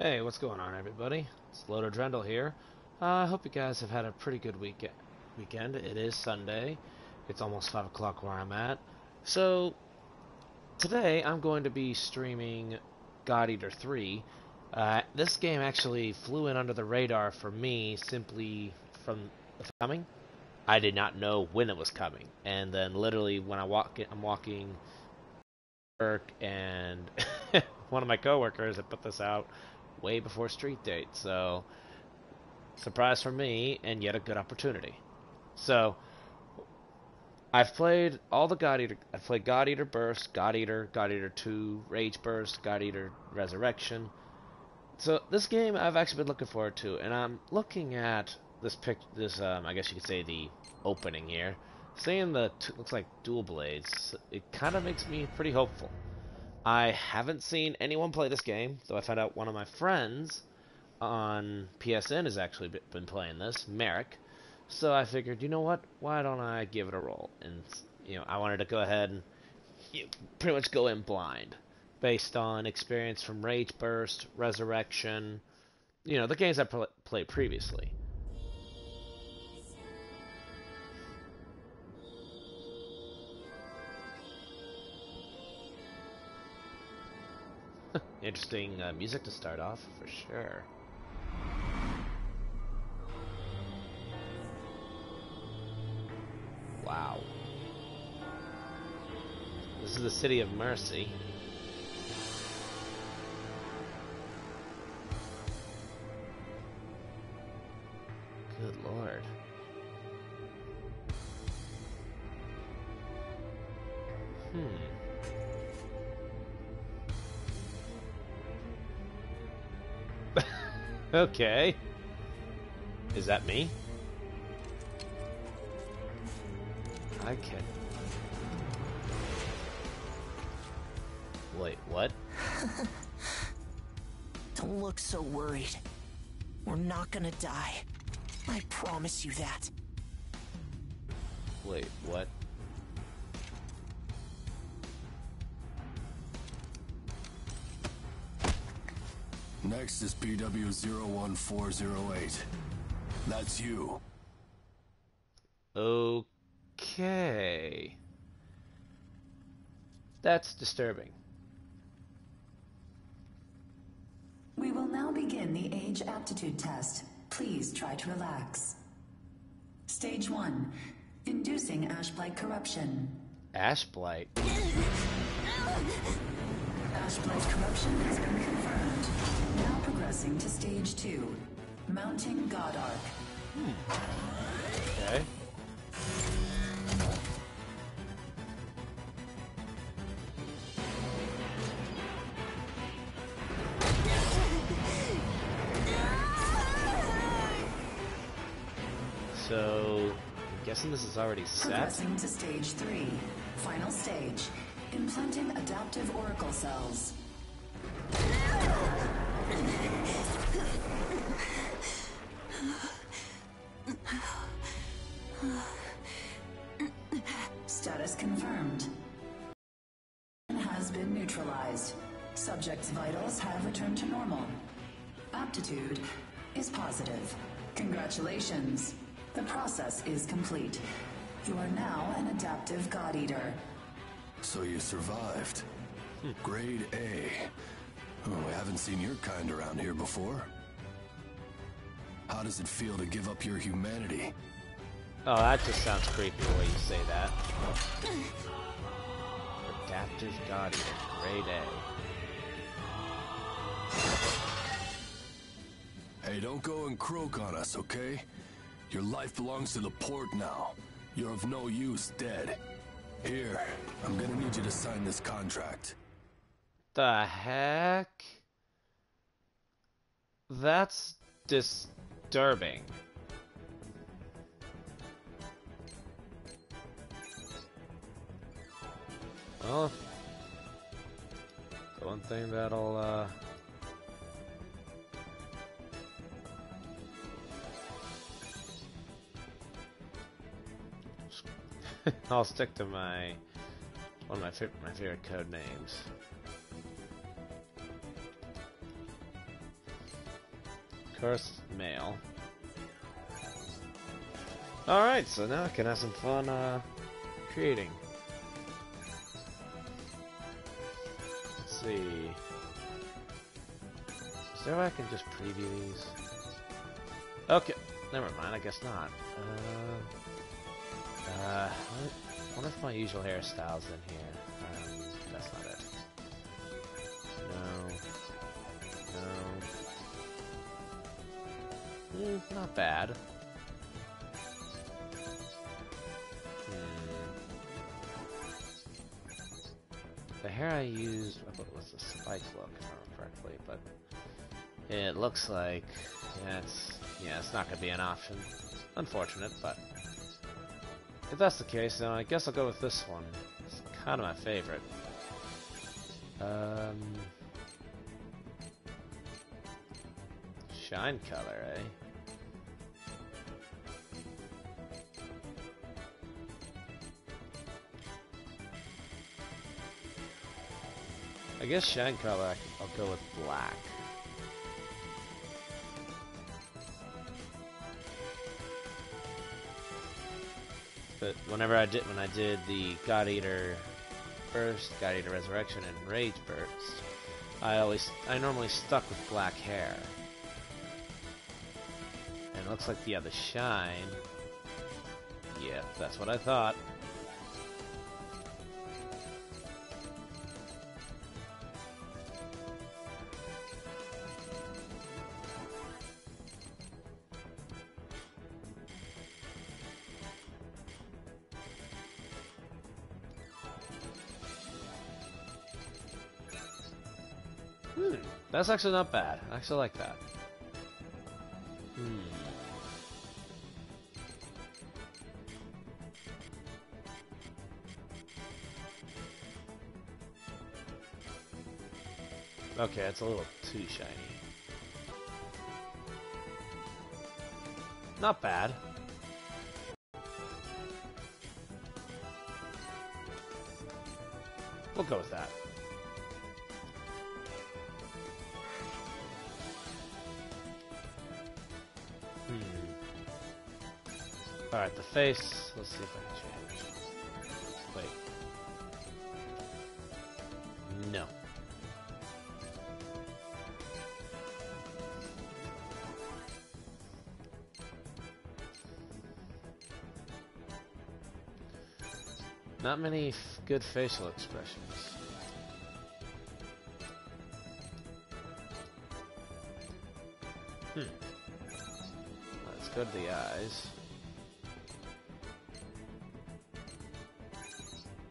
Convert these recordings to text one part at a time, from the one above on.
Hey, what's going on, everybody? It's Loader Drendel here. I hope you guys have had a pretty good weekend. It is Sunday. It's almost 5 o'clock where I'm at. So, today I'm going to be streaming God Eater 3. This game actually flew in under the radar for me simply from the coming. I did not know when it was coming. And then literally when I'm walking work and one of my coworkers had put this out way before street date, so surprise for me and yet a good opportunity. So I've played all the God Eater. I've played God Eater Burst, God Eater 2, Rage Burst, God Eater Resurrection. So this game I've actually been looking forward to, and I'm looking at this I guess you could say the opening here. Seeing the looks like dual blades, it kind of makes me pretty hopeful. I haven't seen anyone play this game, though I found out one of my friends on PSN has actually been playing this, Merrick. So I figured, you know what? Why don't I give it a roll? And I wanted to go ahead and pretty much go in blind, based on experience from Rage Burst, Resurrection, the games I played previously. Interesting music to start off, for sure. Wow. This is the City of Mercy. Good lord. Okay. Is that me? I can. Wait, what? Don't look so worried. We're not gonna die. I promise you that. Wait, what? Next is PW01408. That's you. Okay. That's disturbing. We will now begin the age aptitude test. Please try to relax. Stage 1. Inducing Ashblight corruption. Ashblight? Ashblight corruption has been confirmed. Now progressing to Stage 2. Mounting God Arc. Okay. So, I'm guessing this is already set. Progressing to Stage 3. Final stage. Implanting adaptive oracle cells. Status confirmed. Has been neutralized. Subject's vitals have returned to normal. Aptitude is positive. Congratulations. The process is complete. You are now an adaptive God Eater. So you survived. Grade A. Oh, we haven't seen your kind around here before. How does it feel to give up your humanity? Oh, that just sounds creepy the way you say that. Adaptive God Eater, grade A. Hey, don't go and croak on us, okay? Your life belongs to the port now. You're of no use dead. Here, I'm gonna need you to sign this contract. The heck? That's disturbing. Well, the one thing that'll, I'll stick to one of my favorite code names. Cursed male. Alright, so now I can have some fun creating. Let's see. Is there a way I can just preview these? Okay, never mind, I guess not. I wonder if my usual hairstyle's in here. That's not it. No. Not bad. The hair I used, I thought it was the spike look, if I remember correctly, but it looks like it's not gonna be an option. Unfortunate, but if that's the case, then I guess I'll go with this one. It's kind of my favorite. Shine color, eh? I guess shine color, I'll go with black. But when I did the God Eater Burst, God Eater Resurrection, and Rage Burst, I normally stuck with black hair. And it looks like the shine. Yep, that's what I thought. That's actually not bad. I actually like that. Okay, it's a little too shiny. Not bad. We'll go with that. Alright, the face. Let's see if I can change. Wait. No. Not many good facial expressions. Let's go to the eyes.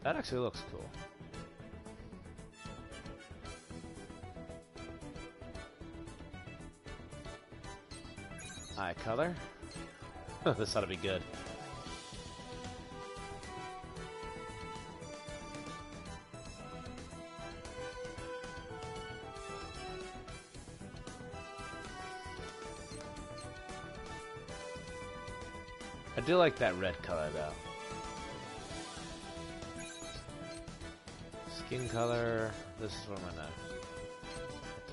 That actually looks cool. Eye color. This ought to be good. I do like that red color though. Skin color, this is where I'm gonna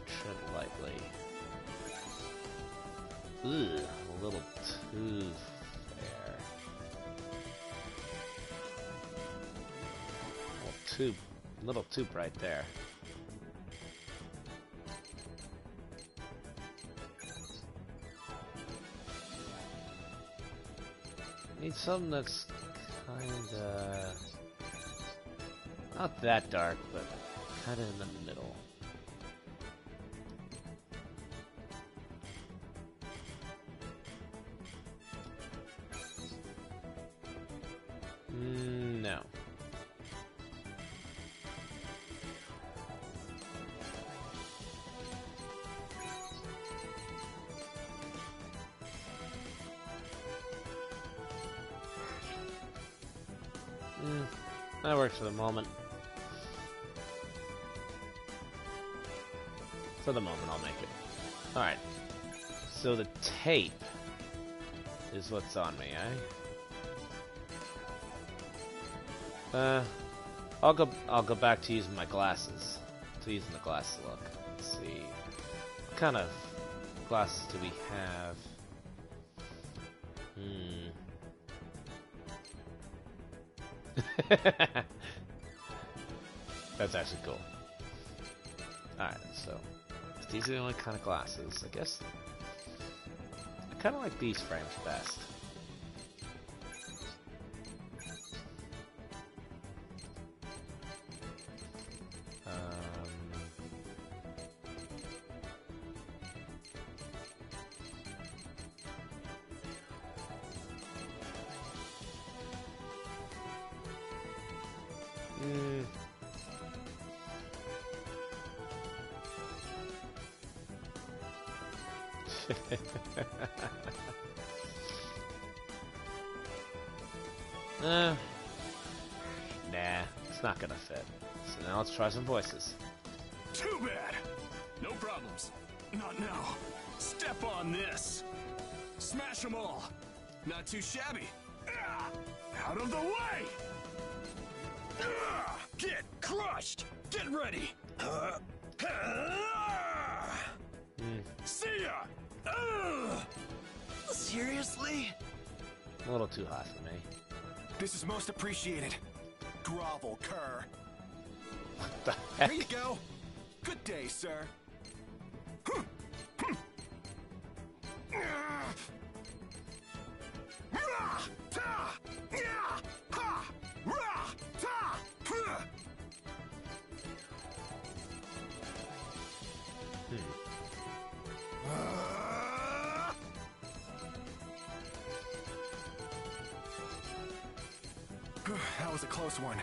trim lightly. Ugh, a little too fair. A little too bright there. Need something that's kinda not that dark, but kinda in the middle. No. That works for the moment. For the moment, I'll make it. Alright. So the tape is what's on me, eh? I'll go back to using my glasses. To using the glasses look. Let's see. What kind of glasses do we have? That's actually cool. Alright, so if these are the only kind of glasses, I guess I kind of like these frames best. Nah, it's not gonna fit. So now let's try some voices. Too bad. No problems. Not now. Step on this. Smash them all. Not too shabby. Out of the way! Get crushed! Get ready! See ya! Seriously? A little too hot for me. This is most appreciated. Grovel, cur. What the Here heck? you go. Good day, sir. That was a close one.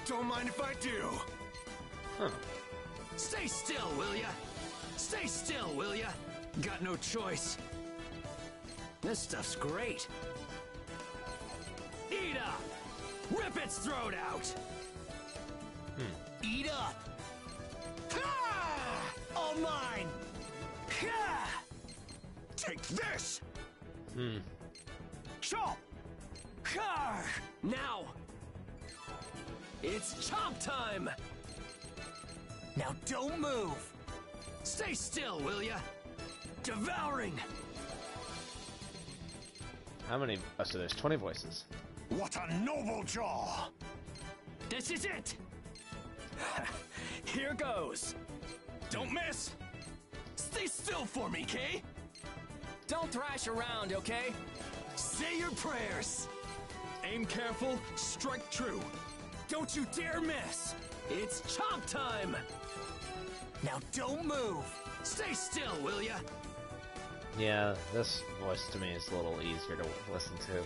Don't mind if I do. Huh. Stay still, will ya? Stay still, will ya? Got no choice. This stuff's great. Eat up! Rip its throat out! Eat up! Ah! All mine! Ah! Take this! Chomp! Ah! Now! It's chomp time! Now don't move! Stay still, will ya? Devouring! How many? Oh, so there's 20 voices. What a noble jaw! This is it! Here goes! Don't miss! Stay still for me, Kay! Don't thrash around, okay? Say your prayers! Aim careful, strike true. Don't you dare miss! It's chomp time! Now don't move! Stay still, will ya? Yeah, this voice to me is a little easier to listen to.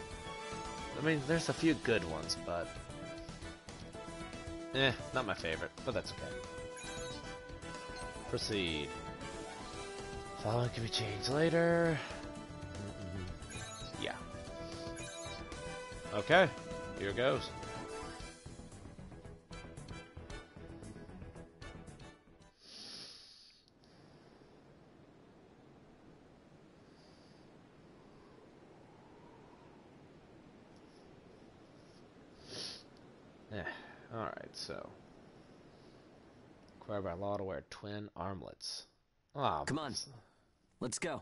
I mean, there's a few good ones, but not my favorite, but that's okay. Proceed. Following can be changed later. Yeah. Okay, here goes. Alright, so. Required by law to wear twin armlets. Ah, Come on. Let's go.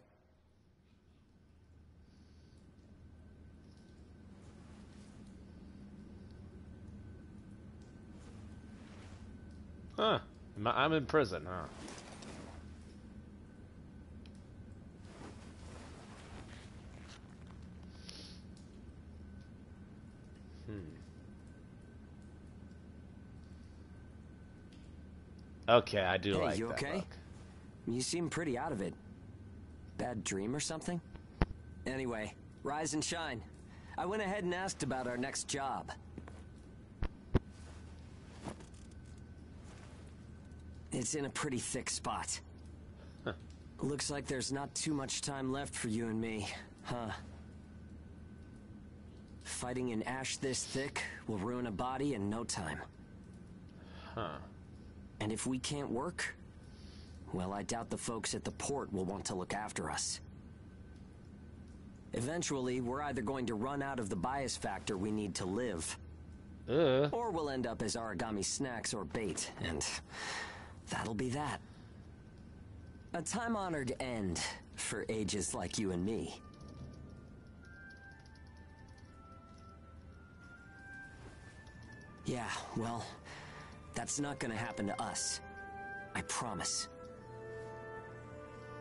Huh. I'm in prison, huh? Okay, I do Hey, like you that okay? look. You seem pretty out of it. Bad dream or something? Anyway, rise and shine. I went ahead and asked about our next job. It's in a pretty thick spot. Looks like there's not too much time left for you and me, huh? Fighting an ash this thick will ruin a body in no time. Huh. And if we can't work, well, I doubt the folks at the port will want to look after us. Eventually, we're either going to run out of the bias factor we need to live, or we'll end up as Aragami snacks or bait, and that'll be that. A time-honored end for ages like you and me. Yeah, well, that's not gonna happen to us. I promise.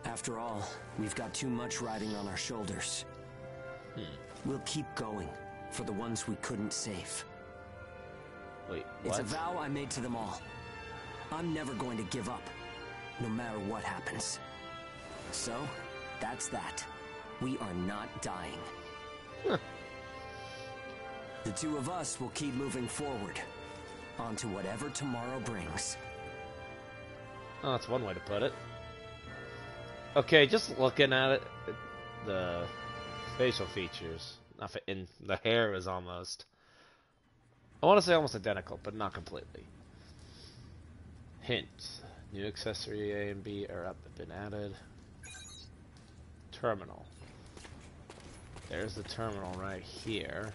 After all, we've got too much riding on our shoulders. We'll keep going for the ones we couldn't save. Wait, what? It's a vow I made to them all. I'm never going to give up, no matter what happens. So, that's that. We are not dying. Huh. The two of us will keep moving forward, on to whatever tomorrow brings. Oh, that's one way to put it. Okay, just looking at it, the facial features, in the hair is almost, I want to say almost identical, but not completely. Hint: new accessory A and B are up, have been added. Terminal. There's the terminal right here.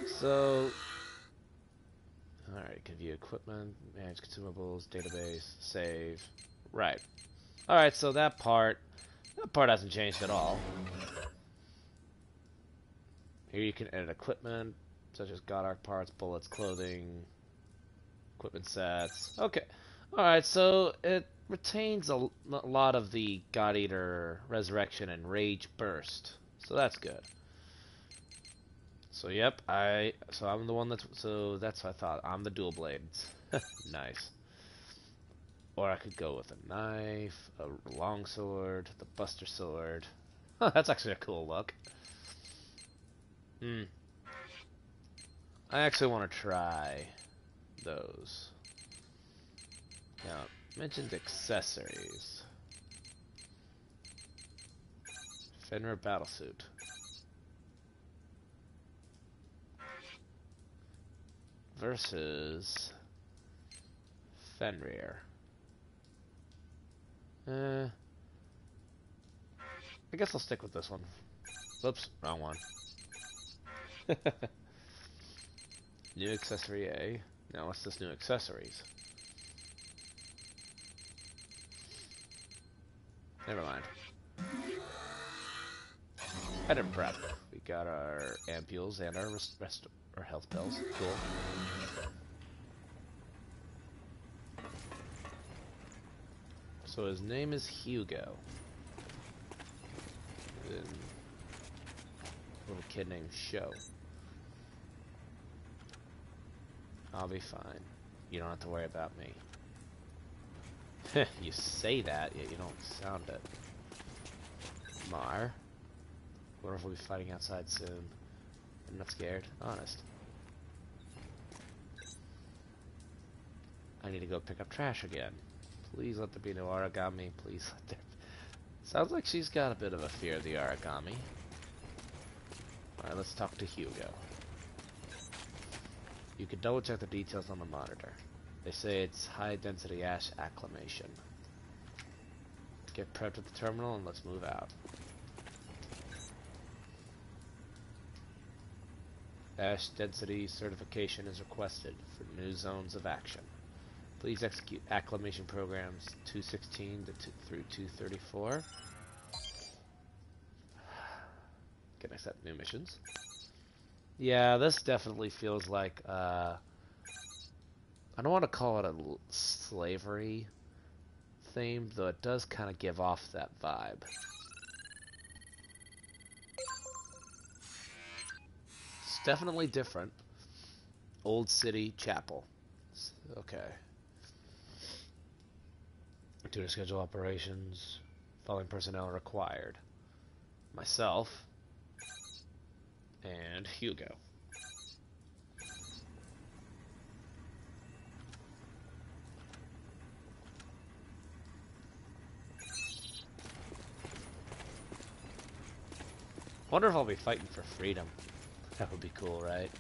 So, alright, can view equipment, manage consumables, database, save. Right. Alright, so that part hasn't changed at all. Here you can edit equipment, such as God Arc parts, bullets, clothing, equipment sets. Okay. Alright, so it retains a lot of the God Eater Resurrection and Rage Burst. So that's good. So yep, I'm the one that's what I thought. I'm the dual blades. Nice. Or I could go with a knife, a longsword, the Buster Sword. That's actually a cool look. I actually want to try those. Now, mentioned accessories. Fenrir Battlesuit. Versus Fenrir. I guess I'll stick with this one. Oops, wrong one. New accessory A. Now what's this new accessories? Never mind. Item prep. We got our ampules and our health pills. Cool. So his name is Hugo. And a little kid named Sho. I'll be fine. You don't have to worry about me. You say that, yet you don't sound it. Mar. Wonder if we'll be fighting outside soon. I'm not scared, honest. I need to go pick up trash again. Please let there be no Aragami. Please let there... Sounds like she's got a bit of a fear of the Aragami. Alright, let's talk to Hugo. You can double check the details on the monitor. They say it's high density ash acclimation. Get prepped at the terminal and let's move out. Ash density certification is requested for new zones of action. Please execute acclimation programs 216 through 234. Can I set new missions? Yeah, this definitely feels like, I don't want to call it a slavery theme, though it does kind of give off that vibe. It's definitely different. Old City Chapel. Okay. Due to schedule operations, following personnel required. Myself and Hugo. Wonder if I'll be fighting for freedom. That would be cool, right?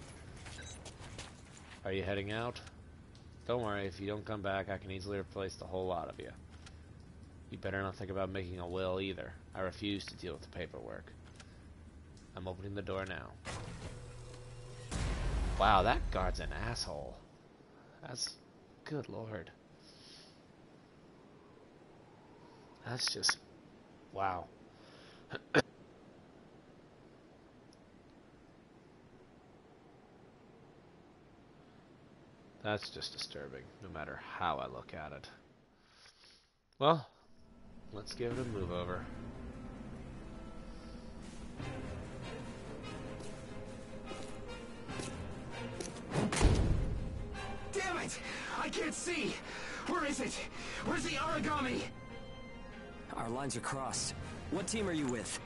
Are you heading out? Don't worry, if you don't come back, I can easily replace the whole lot of you. You better not think about making a will either. I refuse to deal with the paperwork. I'm opening the door now. Wow, that guard's an asshole. That's... good lord. That's just... wow. That's just disturbing, no matter how I look at it. Well, let's give it a move over. Damn it! I can't see! Where is it? Where's the Aragami? Our lines are crossed. What team are you with?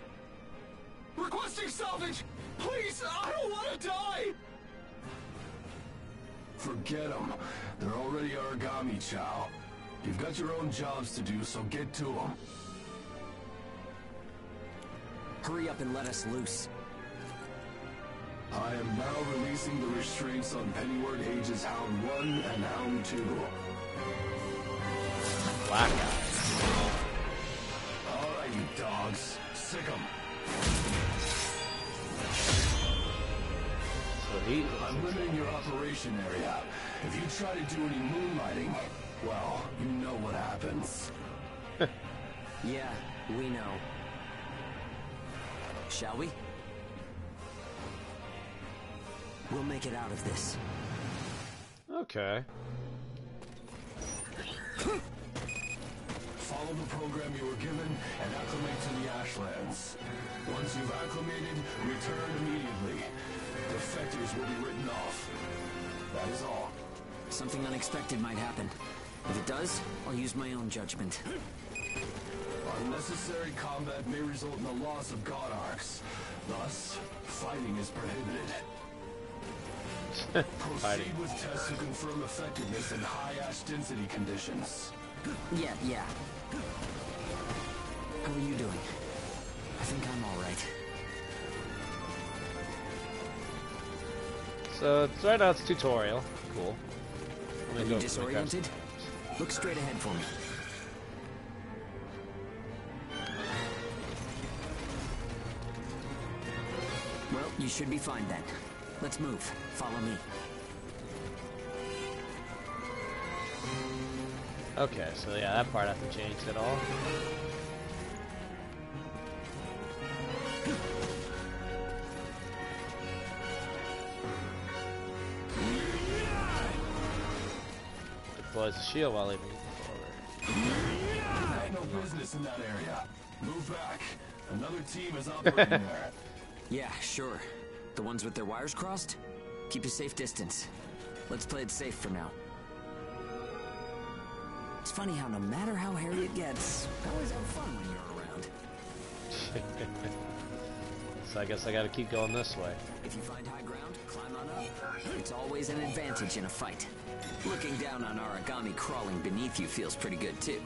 Requesting salvage! Please, I don't want to die! Forget them. They're already Aragami, Chow. You've got your own jobs to do, so get to them. Hurry up and let us loose. I am now releasing the restraints on Pennyward Age's Hound 1 and Hound 2. Black eyes. Alright, you dogs. Sick 'em. So he... I'm limiting your operation area. If you try to do any moonlighting, well, you know what happens. Yeah, we know. Shall we? We'll make it out of this. Okay. Follow the program you were given and acclimate to the Ashlands. Once you've acclimated, return immediately. Defectors will be written off. That is all. Something unexpected might happen. If it does, I'll use my own judgment. Unnecessary combat may result in the loss of god arcs. Thus, fighting is prohibited. Proceed with tests to confirm effectiveness in high ash density conditions. Yeah. How are you doing? I think I'm alright. So, right now it's tutorial. Cool. Are you disoriented? Look straight ahead for me. Well, you should be fine then. Let's move. Follow me. Okay, so yeah, that part hasn't changed at all. Deploys the shield while leaving forward. Ain't no business in that area. Move back. Another team is operating there. Yeah, sure. The ones with their wires crossed? Keep a safe distance. Let's play it safe for now. It's funny how no matter how hairy it gets, I always have fun when you're around. So I guess I gotta keep going this way. If you find high ground, climb on up. It's always an advantage in a fight. Looking down on Aragami crawling beneath you feels pretty good too.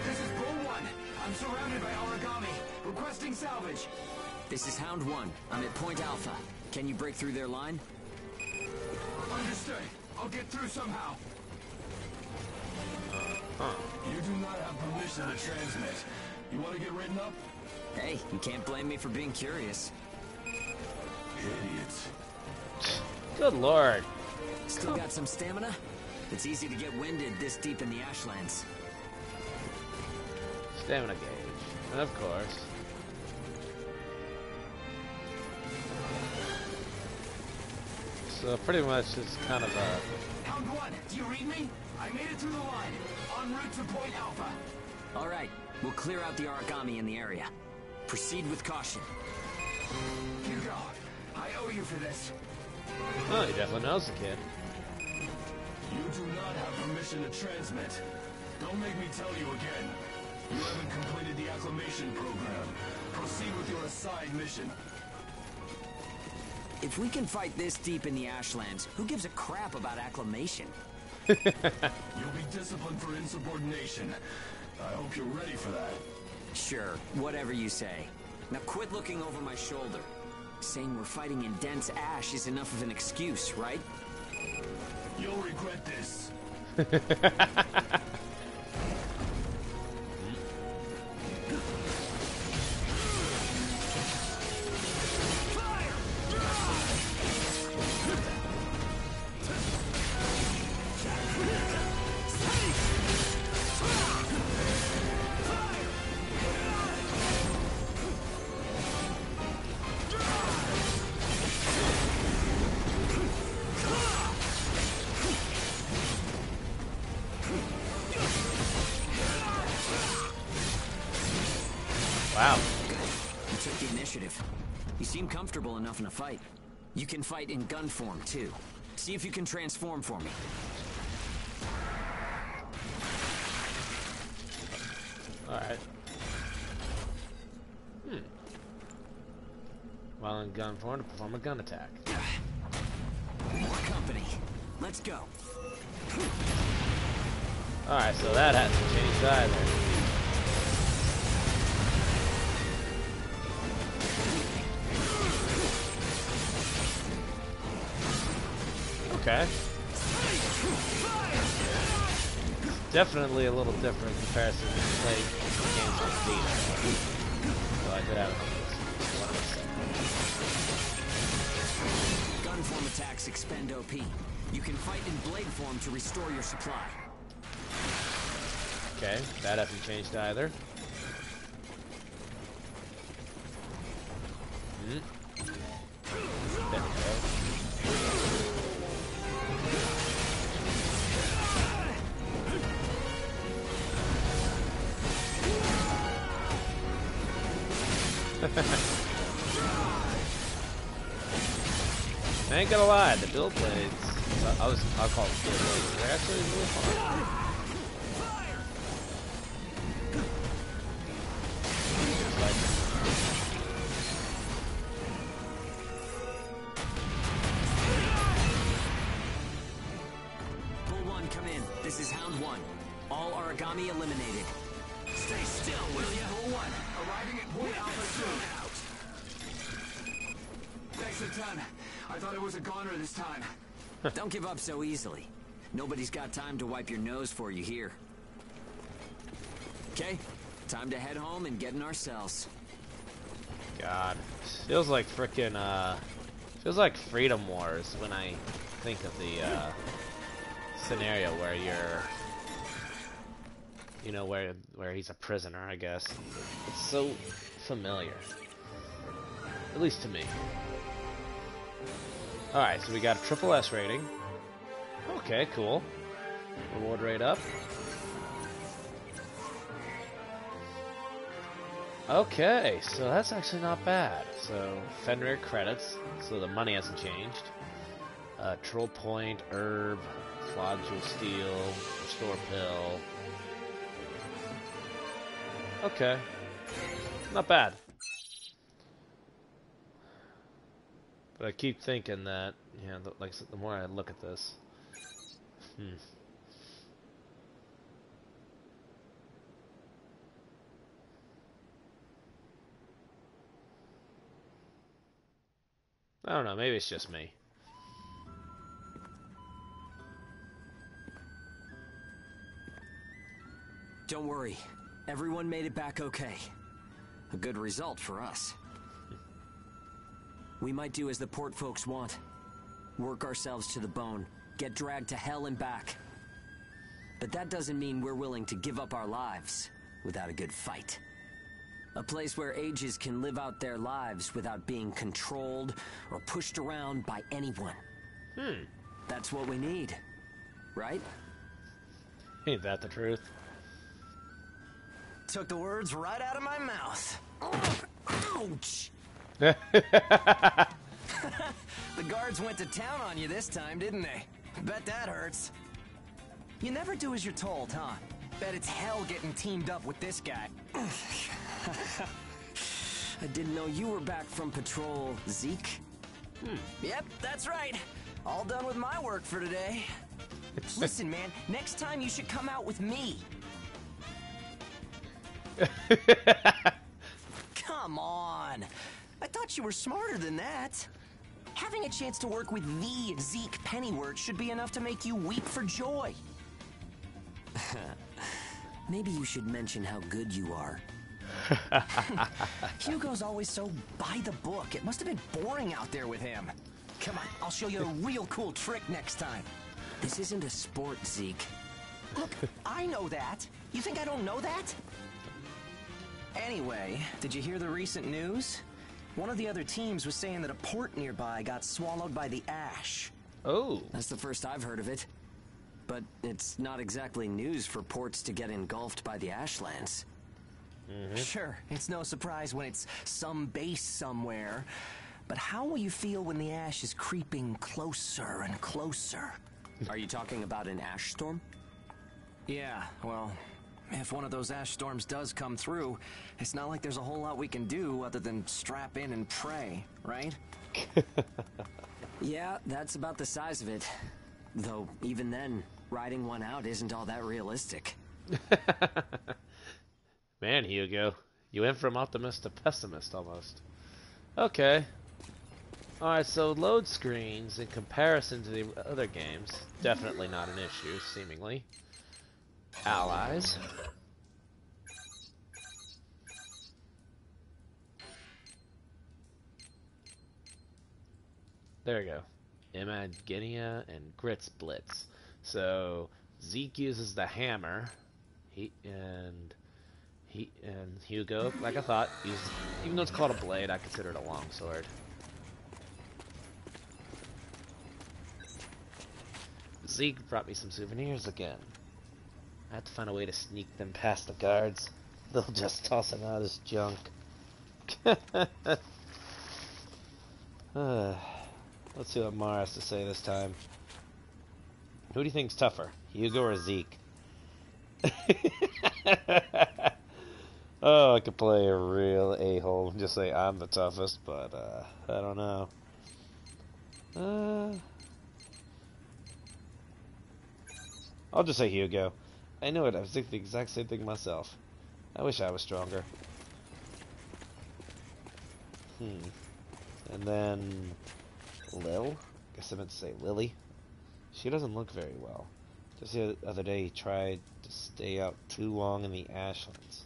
This is Bull 1. I'm surrounded by Aragami. Requesting salvage. This is Hound 1. I'm at Point Alpha. Can you break through their line? Understood. I'll get through somehow. You do not have permission to transmit. You want to get written up? Hey, you can't blame me for being curious. Idiots. Good lord. Still got some stamina? It's easy to get winded this deep in the Ashlands. Stamina gauge. Of course. So pretty much it's kind of a... Hound 1, do you read me? I made it through the line. En route to Point Alpha. All right, we'll clear out the Aragami in the area. Proceed with caution. Hugo, I owe you for this. Oh, he definitely knows the kid. You do not have permission to transmit. Don't make me tell you again. You haven't completed the acclimation program. Proceed with your assigned mission. If we can fight this deep in the Ashlands, who gives a crap about acclimation? You'll be disciplined for insubordination. I hope you're ready for that. Sure, whatever you say. Now quit looking over my shoulder. Saying we're fighting in dense ash is enough of an excuse, right? You'll regret this. Wow. Good. You took the initiative. You seem comfortable enough in a fight. You can fight in gun form, too. See if you can transform for me. Alright. While in gun form to perform a gun attack. More company. Let's go. Alright, so that hasn't changed either. Okay. Definitely a little different in comparison to playing games like these. So I could have one of those. Gun form attacks expend OP. You can fight in blade form to restore your supply. Okay, that hasn't changed either. There we go. I ain't gonna lie, the build blades, I'll call them build blades, they're actually really fun. Bull 1, come in. This is Hound 1. All Aragami eliminated. Stay still, will ya? Bull 1, arriving at Point Alpha soon. Thanks a ton. I thought it was a goner this time. Don't give up so easily. Nobody's got time to wipe your nose for you here. Okay, time to head home and get in our cells. God, feels like frickin' feels like Freedom Wars when I think of the scenario where you're, you know, where he's a prisoner, I guess. It's so familiar, at least to me. Alright, so we got a triple S rating. Okay, cool. Reward rate up. Okay, so that's actually not bad. So, Fenrir credits, so the money hasn't changed. Troll Point, Herb, Flagel Steel, Restore Pill. Okay. Not bad. But I keep thinking that, yeah, like the more I look at this, I don't know, maybe it's just me. Don't worry. Everyone made it back okay. A good result for us. We might do as the port folks want. Work ourselves to the bone. Get dragged to hell and back. But that doesn't mean we're willing to give up our lives without a good fight. A place where ages can live out their lives without being controlled or pushed around by anyone. That's what we need, right? Ain't that the truth? Took the words right out of my mouth. Ouch! The guards went to town on you this time, didn't they? Bet that hurts. You never do as you're told, huh? Bet it's hell getting teamed up with this guy. I didn't know you were back from patrol, Zeke. Yep, that's right. All done with my work for today. Listen, man, next time you should come out with me. Come on. I thought you were smarter than that. Having a chance to work with the Zeke Pennyworth should be enough to make you weep for joy. Maybe you should mention how good you are. Hugo's always so by the book. It must have been boring out there with him. Come on, I'll show you a real cool trick next time. This isn't a sport, Zeke. Look, I know that. You think I don't know that? Anyway, did you hear the recent news? One of the other teams was saying that a port nearby got swallowed by the ash. Oh. That's the first I've heard of it. But it's not exactly news for ports to get engulfed by the ashlands. Sure, it's no surprise when it's some base somewhere. But how will you feel when the ash is creeping closer and closer? Are you talking about an ash storm? Yeah, well, if one of those ash storms does come through, it's not like there's a whole lot we can do other than strap in and pray, right? Yeah, that's about the size of it. Though, even then, riding one out isn't all that realistic. Man, Hugo, you went from optimist to pessimist almost. Okay. Alright, so load screens in comparison to the other games, definitely not an issue, seemingly. Allies. There we go. Imaginia and Grits Blitz. So Zeke uses the hammer. And Hugo, like I thought, uses, even though it's called a blade, I consider it a longsword. Zeke brought me some souvenirs again. I have to find a way to sneak them past the guards. They'll just toss him out as junk. Let's see what Mara has to say this time. Who do you think's tougher, Hugo or Zeke? Oh, I could play a real a-hole and just say I'm the toughest, but I don't know. I'll just say Hugo. I know it, I was thinking the exact same thing myself. I wish I was stronger. And then Lil? Guess I meant to say Lily. She doesn't look very well. Just the other day he tried to stay out too long in the ashlands.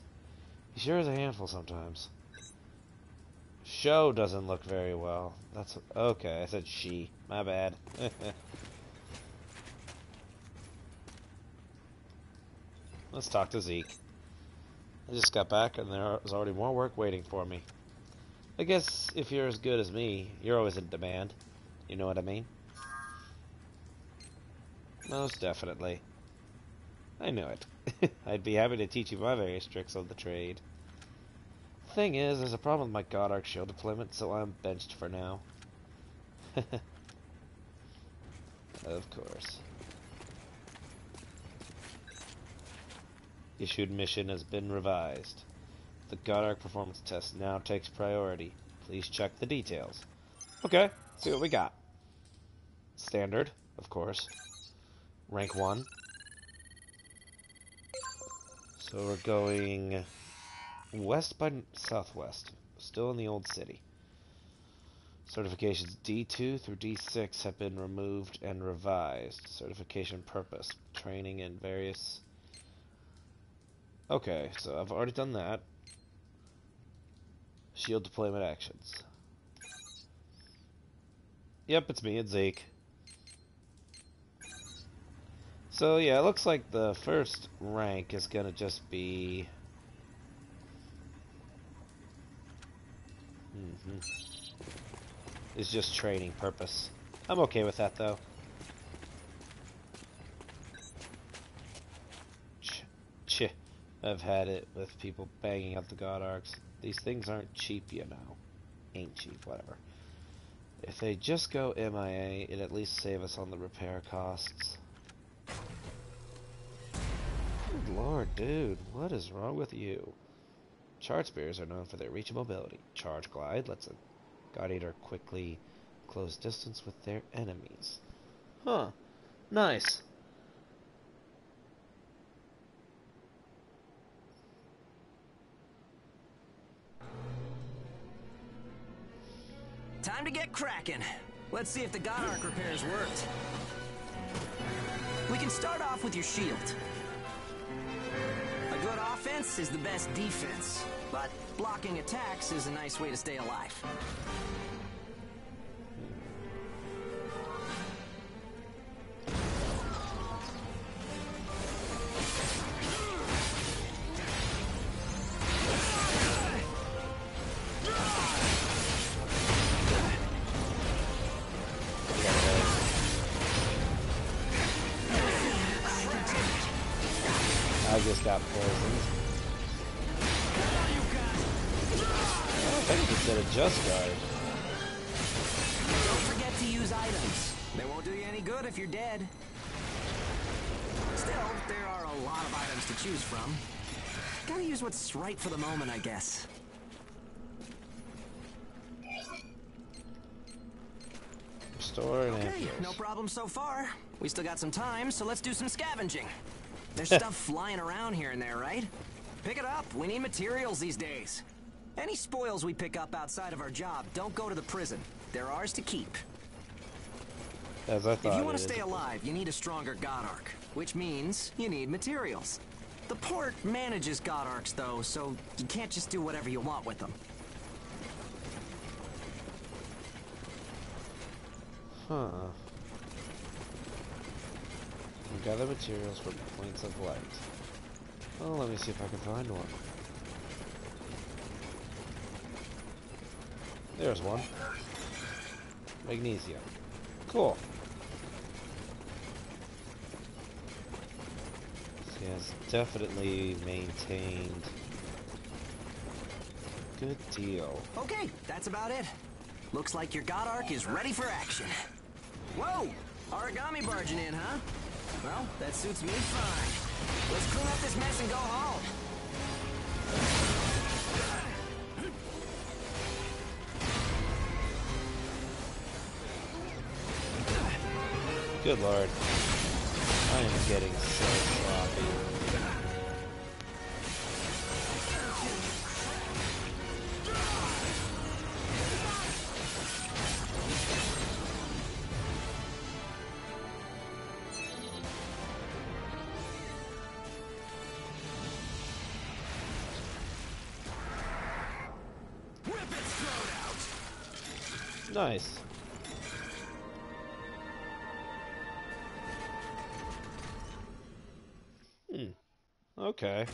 He sure is a handful sometimes. Show doesn't look very well. That's okay, I said she. My bad. Let's talk to Zeke. I just got back and there was already more work waiting for me. I guess if you're as good as me, you're always in demand. You know what I mean? Most definitely. I knew it. I'd be happy to teach you my various tricks of the trade. Thing is, there's a problem with my God Arc shield deployment, so I'm benched for now. Of course. Issued mission has been revised. The God Arc performance test now takes priority. Please check the details. Okay, see what we got. Standard, of course. Rank 1. So we're going west by southwest. Still in the old city. Certifications D2 through D6 have been removed and revised. Certification purpose. Training and various... Okay, so I've already done that. Shield deployment actions. Yep, it's me, it's Zeke. So yeah, it looks like the first rank is gonna just be... It's just training purpose. I'm okay with that though. I've had it with people banging up the God Arcs. These things aren't cheap, you know. Ain't cheap, whatever. If they just go MIA, it'd at least save us on the repair costs. Good lord, dude. What is wrong with you? Charge spears are known for their reach and mobility. Charge glide lets a God Eater quickly close distance with their enemies. Huh. Nice. Time to get cracking. Let's see if the God Arc repairs worked. We can start off with your shield. A good offense is the best defense, but blocking attacks is a nice way to stay alive. I just got poisoned. think it said adjust guard. Don't forget to use items. They won't do you any good if you're dead. Still, there are a lot of items to choose from. Gotta use what's right for the moment, I guess. Restore and Okay, ampules. no problem so far. We still got some time, so let's do some scavenging. There's stuff flying around here and there, right? Pick it up. We need materials these days. Any spoils we pick up outside of our job don't go to the prison. They're ours to keep. As I thought. If you want to stay alive, you need a stronger God Arc, which means you need materials. The port manages God Arcs, though, so you can't just do whatever you want with them. Huh. Gather materials from points of light. Oh, let me see if I can find one. There's one. Magnesium. Cool. He has definitely maintained. Good deal. Okay, that's about it. Looks like your God Arc is ready for action. Whoa! Aragami barging in, huh? Well, that suits me fine. Let's clean up this mess and go home. Good lord. I am getting so sloppy. Nice. Okay.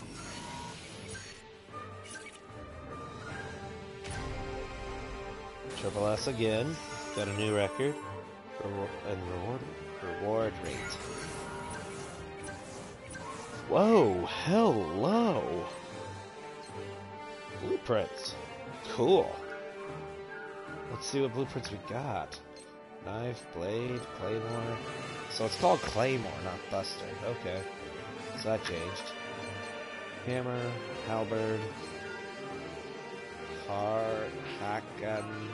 Triple S again. Got a new record. Reward rate. Whoa, hello. Blueprints. Cool. Let's see what blueprints we got. Knife, blade, claymore. So it's called claymore, not buster. Okay. So that changed. Hammer, halberd, hack gun,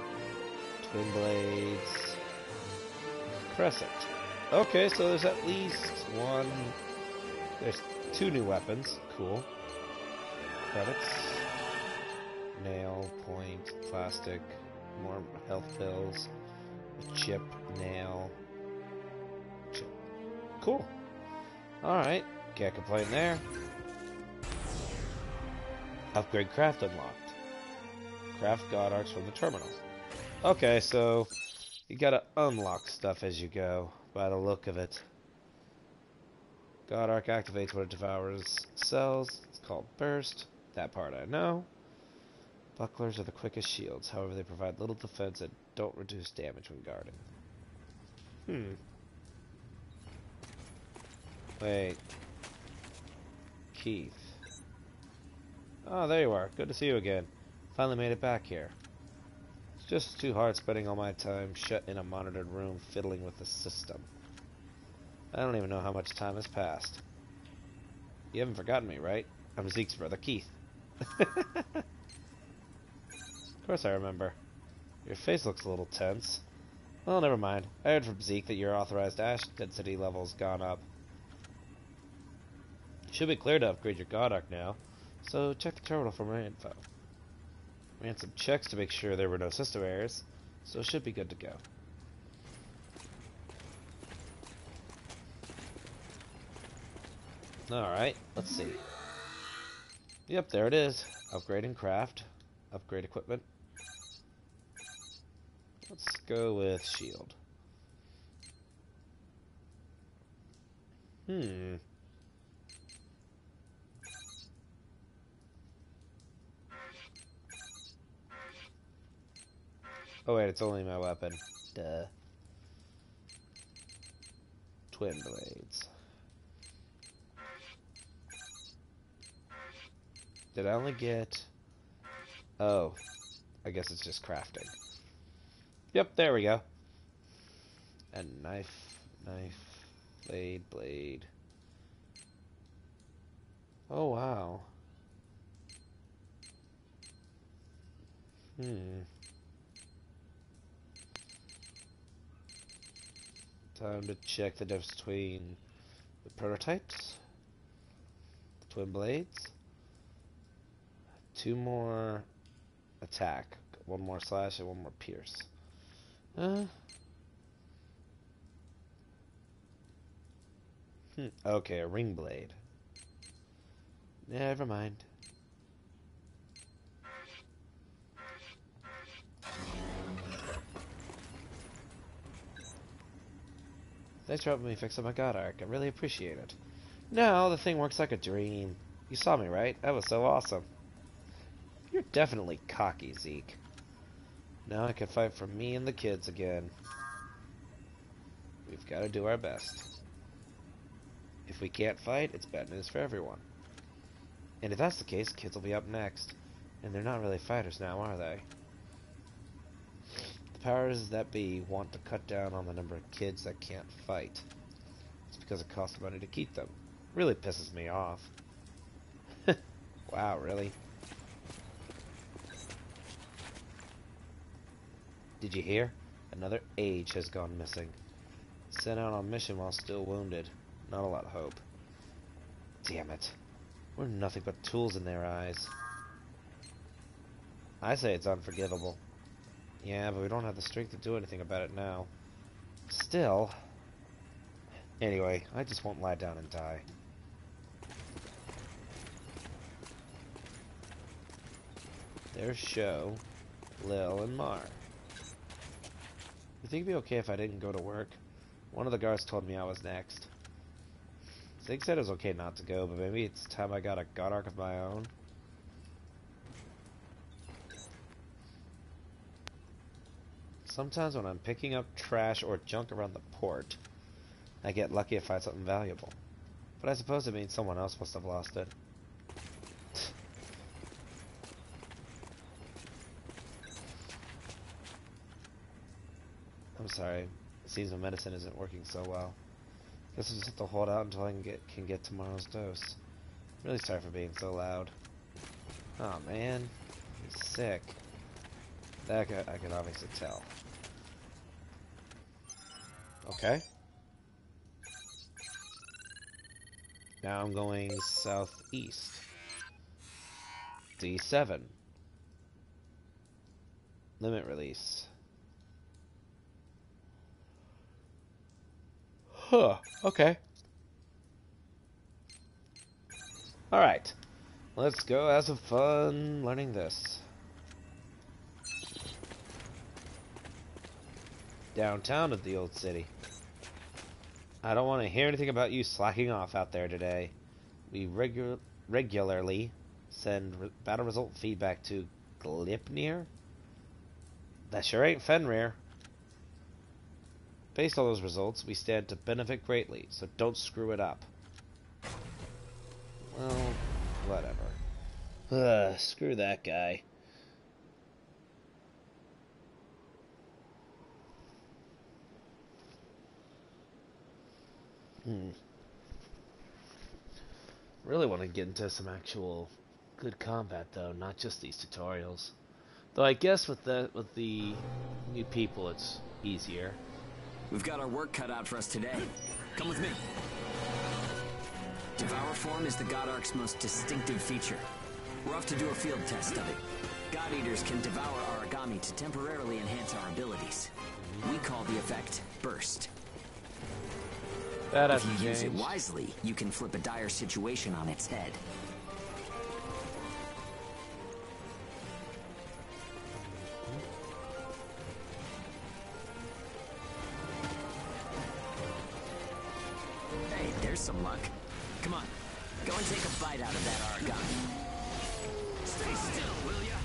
twin blades, crescent. Okay, so there's at least one. There's two new weapons. Cool. Credits. Nail, point, plastic, more health pills, chip, nail, chip. Cool. Alright, can't complain there. Upgrade craft unlocked. Craft God Arcs from the terminal. Okay, so you gotta unlock stuff as you go, by the look of it. God Arc activates when it devours cells. It's called Burst. That part I know. Bucklers are the quickest shields, however they provide little defense and don't reduce damage when guarding. Wait. Keith. Oh, there you are. Good to see you again. Finally made it back here. It's just too hard spending all my time shut in a monitored room fiddling with the system. I don't even know how much time has passed. You haven't forgotten me, right? I'm Zeke's brother, Keith. Of course I remember. Your face looks a little tense. Well, never mind. I heard from Zeke that your authorized ash density level's gone up. You should be clear to upgrade your God Arc now, so check the terminal for more info. We had some checks to make sure there were no system errors, so it should be good to go. Alright, let's see. Yep, there it is. Upgrade and craft. Upgrade equipment. Let's go with shield. Oh wait, it's only my weapon. Duh. Twin blades. Did I only get... Oh. I guess it's just crafting. Yep, there we go. And knife, blade, blade. Oh, wow. Time to check the difference between the prototypes, the twin blades, 2 more attack, 1 more slash, and 1 more pierce. Okay, a ring blade. Never mind. Thanks for helping me fix up my god arc. I really appreciate it. Now the thing works like a dream. You saw me, right? That was so awesome. You're definitely cocky, Zeke. Now I can fight for me and the kids again. We've got to do our best. If we can't fight, it's bad news for everyone. And if that's the case, kids will be up next. And they're not really fighters now, are they? The powers that be want to cut down on the number of kids that can't fight. It's because it costs money to keep them. Really pisses me off. Wow, really? Did you hear? Another age has gone missing. Sent out on mission while still wounded. Not a lot of hope. Damn it. We're nothing but tools in their eyes. I say it's unforgivable. Yeah, but we don't have the strength to do anything about it now. Still. Anyway, I just won't lie down and die. There's Sho, Lil, and Mar. You think it'd be okay if I didn't go to work? One of the guards told me I was next. Zig said it was okay not to go, but maybe it's time I got a god arc of my own. Sometimes when I'm picking up trash or junk around the port, I get lucky to find something valuable. But I suppose it means someone else must have lost it. I'm sorry. It seems my medicine isn't working so well. Guess I'll just have to hold out until I can get tomorrow's dose. Really sorry for being so loud. Oh man, he's sick. That I can obviously tell. Okay. Now I'm going southeast. D7. Limit release. Huh, okay. Alright. Let's go have some fun learning this. Downtown of the old city. I don't want to hear anything about you slacking off out there today. We regularly send battle result feedback to Glipnir? That sure ain't Fenrir. Based on those results, we stand to benefit greatly, so don't screw it up. Well, whatever. Screw that guy. Really want to get into some actual good combat, though, not just these tutorials. Though I guess with the new people, it's easier. We've got our work cut out for us today. Come with me. Devour form is the God Ark's most distinctive feature. We're off to do a field test of it. God Eaters can devour Aragami to temporarily enhance our abilities. We call the effect Burst. That If hasn't you use it changed. wisely, you can flip a dire situation on its head. Hey, there's some luck. Come on, go and take a bite out of that Aragami. Stay still, will ya?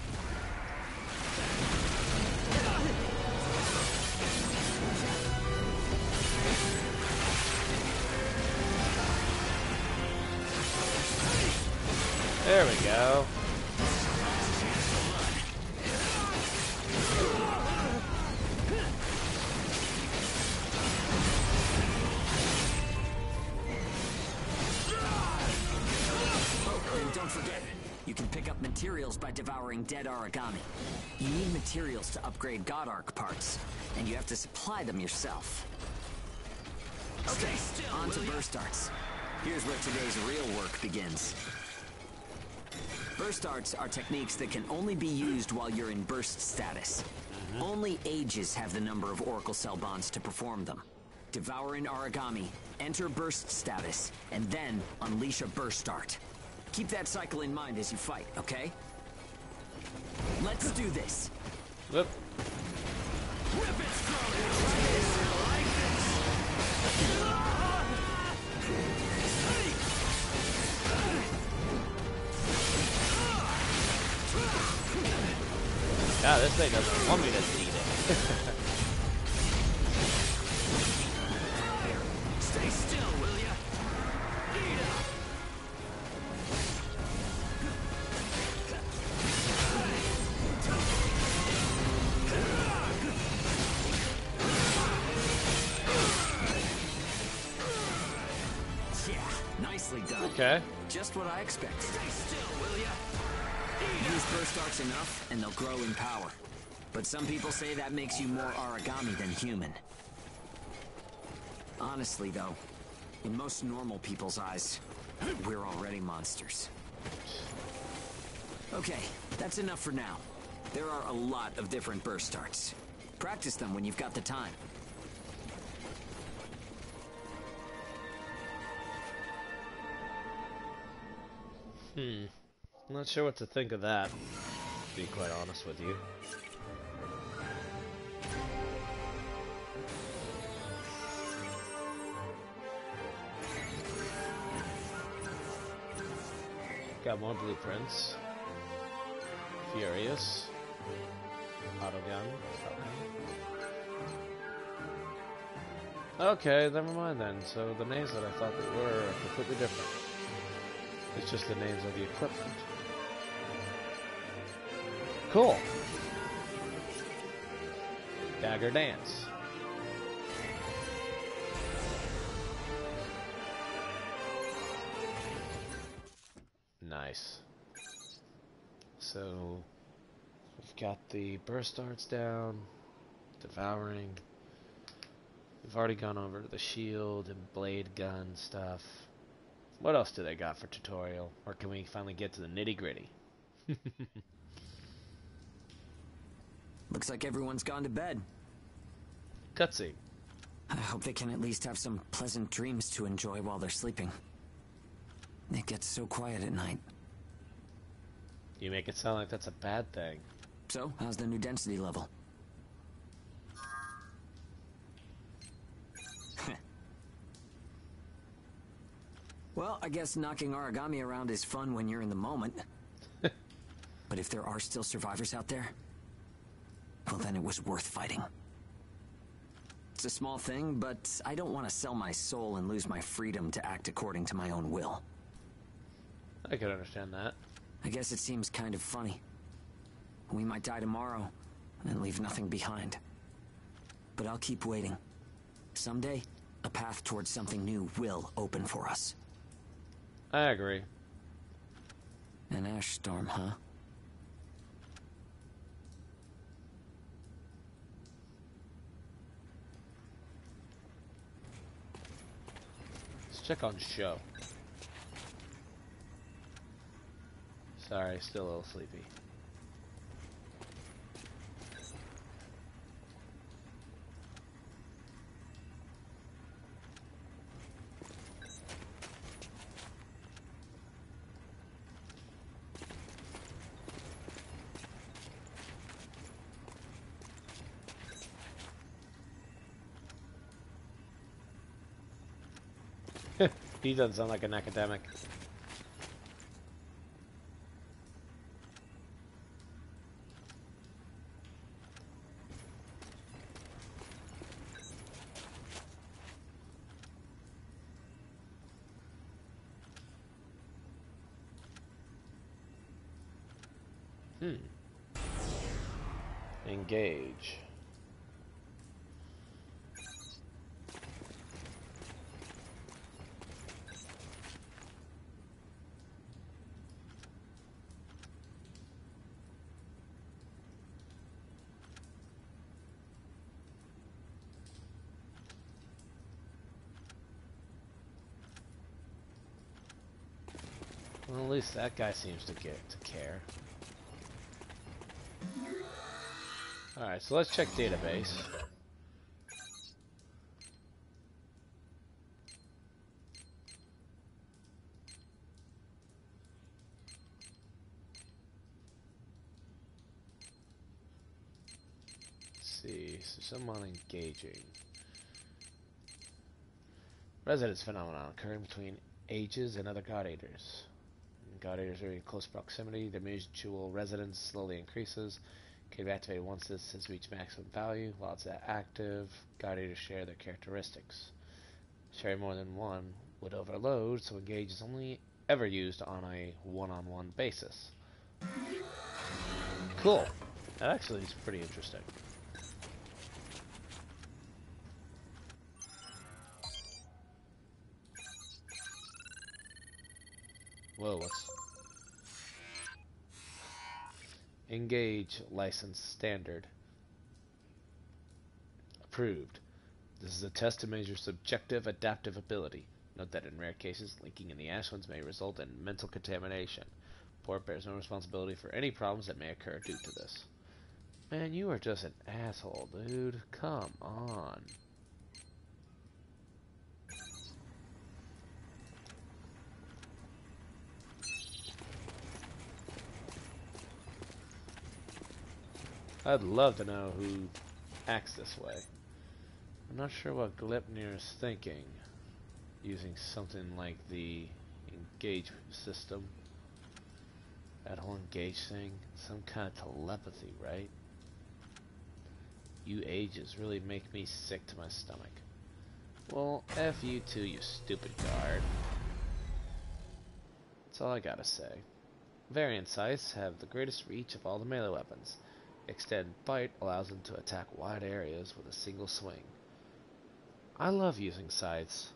There we go. materials by devouring dead Aragami. You need materials to upgrade God Arc parts, and you have to supply them yourself. Okay, on to burst arts. Here's where today's real work begins. Burst arts are techniques that can only be used while you're in burst status. Only Ages have the number of Oracle Cell bonds to perform them. Devour an Aragami, enter burst status, and then unleash a burst art. Keep that cycle in mind as you fight, okay? Let's do this. Whoop. God, this thing doesn't want me to eat it. Stay still, will ya? Eat up! Yeah, nicely done. Okay. Just what I expected. Stay still, will ya? Use burst arts enough, and they'll grow in power. But some people say that makes you more Aragami than human. Honestly, though, in most normal people's eyes, we're already monsters. Okay, that's enough for now. There are a lot of different burst arts. Practice them when you've got the time. I'm not sure what to think of that, to be quite honest with you. Got more blueprints. Furious. Autogun. Okay, never mind then. So the names that I thought they were are completely different. It's just the names of the equipment. Cool. Dagger Dance. Nice. So we've got the burst arts down, devouring. We've already gone over the shield and blade gun stuff. What else do they got for tutorial? Or can we finally get to the nitty-gritty? Looks like everyone's gone to bed. Cutscene. I hope they can at least have some pleasant dreams to enjoy while they're sleeping. It gets so quiet at night. You make it sound like that's a bad thing. So, how's the new density level? Well, I guess knocking Aragami around is fun when you're in the moment. But if there are still survivors out there, well, then it was worth fighting. It's a small thing, but I don't want to sell my soul and lose my freedom to act according to my own will. I can understand that. I guess it seems kind of funny. We might die tomorrow and leave nothing behind. But I'll keep waiting. Someday, a path towards something new will open for us. I agree. An ash storm, huh? Let's check on show. Sorry, still a little sleepy. He doesn't sound like an academic. Engage. Well, at least that guy seems to care. Alright, so let's check database. Let's see, so someone engaging. Residence phenomenon occurring between ages and other God Eaters. God Eaters are in close proximity. Their mutual resonance slowly increases. Can be activated once this has reached maximum value. While it's active, God Eaters share their characteristics. Sharing more than one would overload, so engage is only ever used on a one-on-one basis. Cool. That actually is pretty interesting. Whoa, what's... Engage license standard. Approved. This is a test to measure subjective adaptive ability. Note that in rare cases, linking in the Ashlands may result in mental contamination. Port bears no responsibility for any problems that may occur due to this. Man, you are just an asshole, dude. Come on. I'd love to know who acts this way. I'm not sure what Gleipnir is thinking, using something like the engage system. That whole engage thing, some kind of telepathy, right? You ages really make me sick to my stomach. Well, F you too, you stupid guard. That's all I gotta say. Variant scythes have the greatest reach of all the melee weapons. Extend Bite allows them to attack wide areas with a single swing. I love using scythes.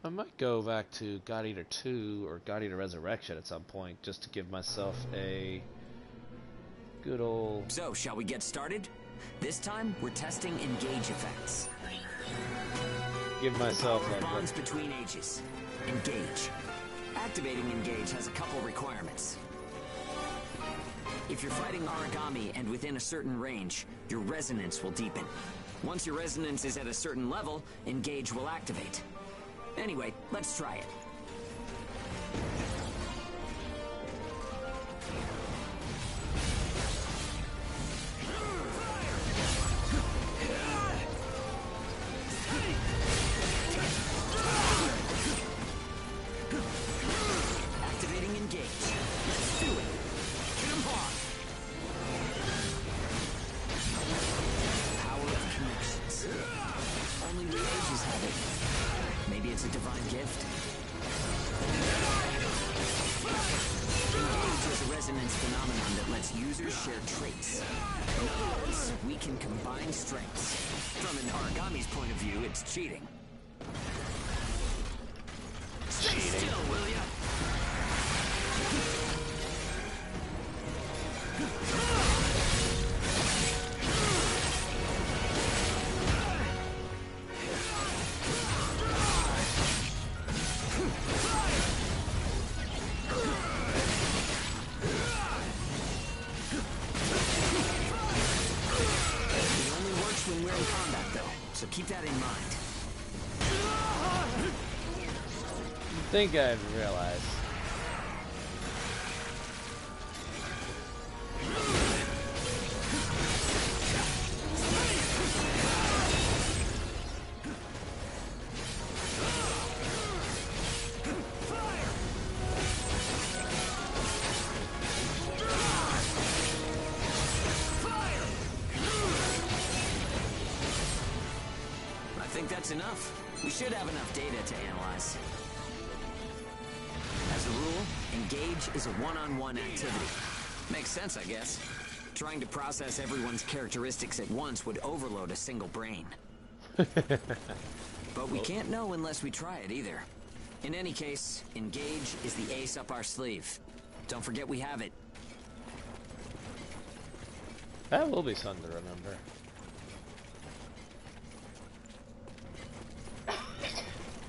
I might go back to God Eater 2 or God Eater Resurrection at some point just to give myself a good old... So, shall we get started? This time, we're testing engage effects. Give myself The like... bonds between ages. Engage. Activating engage has a couple requirements. If you're fighting Aragami and within a certain range, your resonance will deepen. Once your resonance is at a certain level, engage will activate. Anyway, let's try it. Activating engage. Let's do it. Hit him hard. Power of connections. Only the ages have it. Maybe it's a divine gift. Engage is a resonance phenomenon that lets users share traits. In other words, we can combine strengths. From an Aragami's point of view, it's cheating. Stay still, will ya? It only works when we're in combat, though, so keep that in mind. I think I'd realize. I think that's enough. We should have enough data to analyze. As a rule, engage is a one-on-one activity. Makes sense, I guess. Trying to process everyone's characteristics at once would overload a single brain. But we can't know unless we try it either. In any case, engage is the ace up our sleeve. Don't forget we have it. That will be something to remember.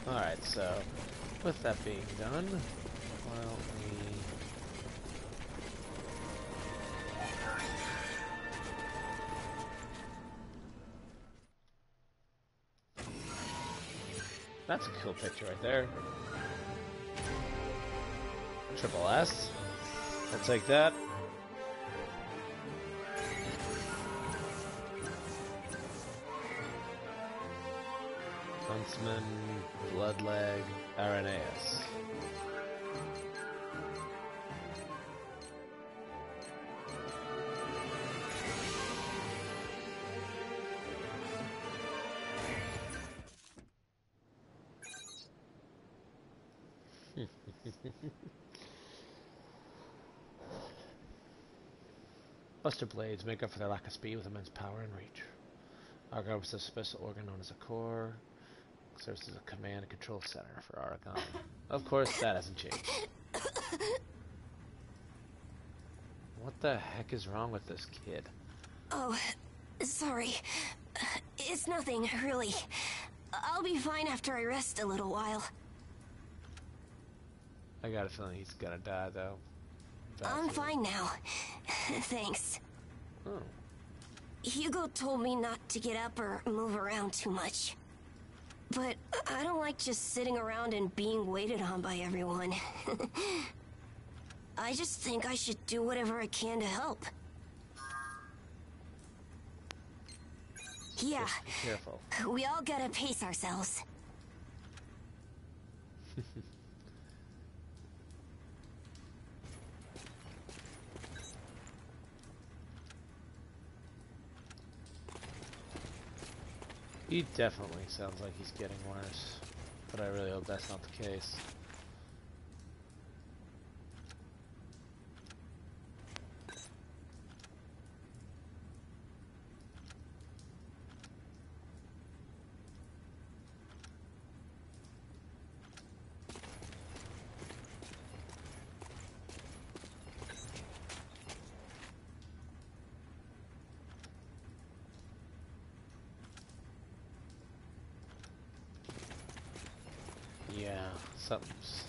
Alright, so with that being done, Why don't we... That's a cool picture right there. Triple S. I'll take that. Huntsman, Bloodleg, Irenaeus. Buster blades make up for their lack of speed with immense power and reach. Aragami is a special organ known as a core. Serves as a command and control center for Aragami. Of course, that hasn't changed. What the heck is wrong with this kid? Oh, sorry. It's nothing, really. I'll be fine after I rest a little while. I got a feeling he's gonna die, though. I'm fine now. Thanks. Oh. Hugo told me not to get up or move around too much. But I don't like just sitting around and being waited on by everyone. I just think I should do whatever I can to help. Yeah. Just be careful. We all gotta pace ourselves. He definitely sounds like he's getting worse, but I really hope that's not the case. Yeah, something's...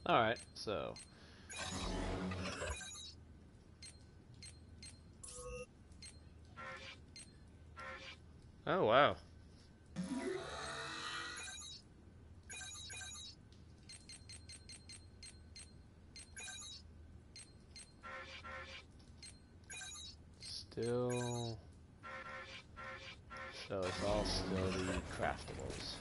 Alright, so... Oh, wow. Still... So it's all still the craftables.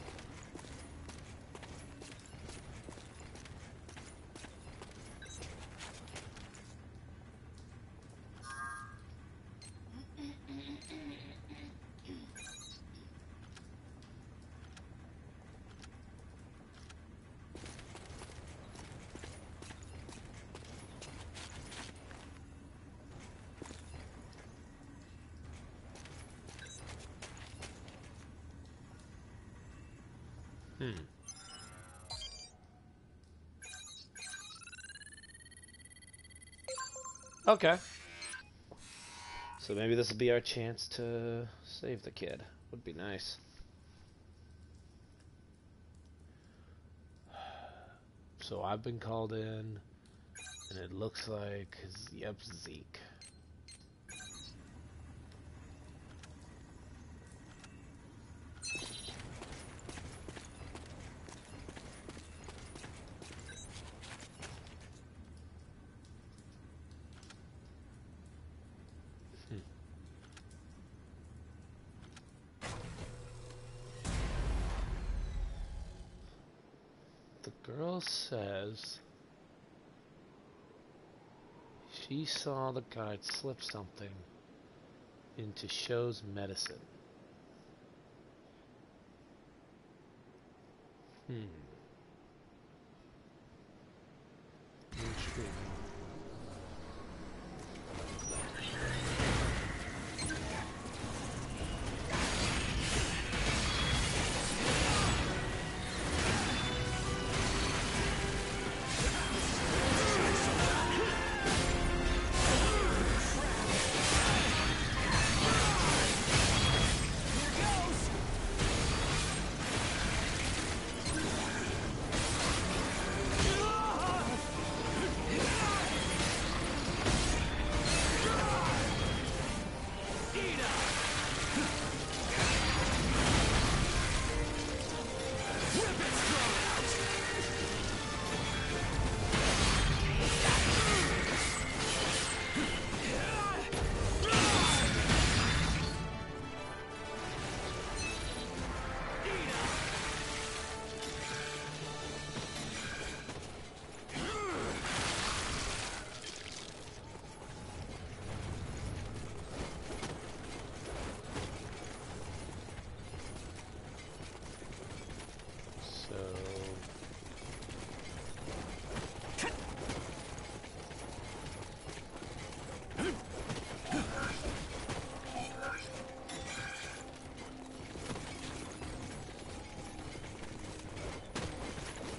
Okay. So maybe this will be our chance to save the kid. Would be nice. So I've been called in, and it looks like, yep, Zeke. The girl says she saw the guard slip something into Show's medicine. Intriguing.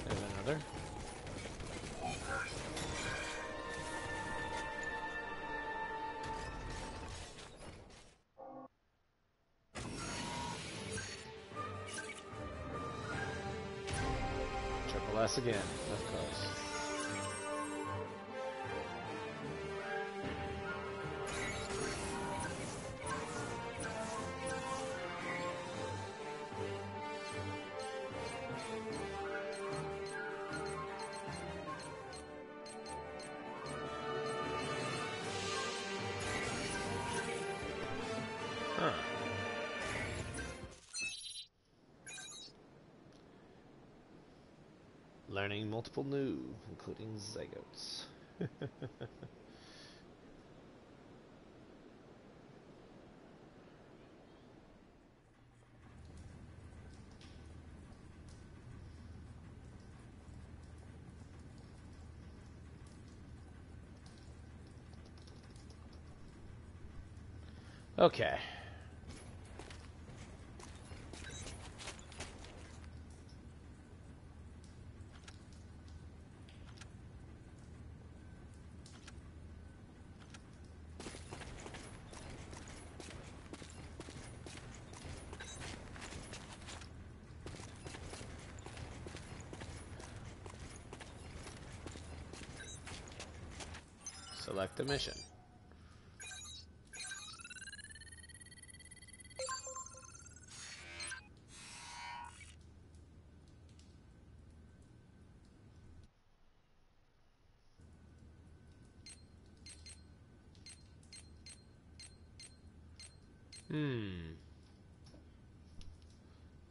Another. Triple S again, of course. Huh. Learning multiple new, including zygotes. Okay. Select a mission.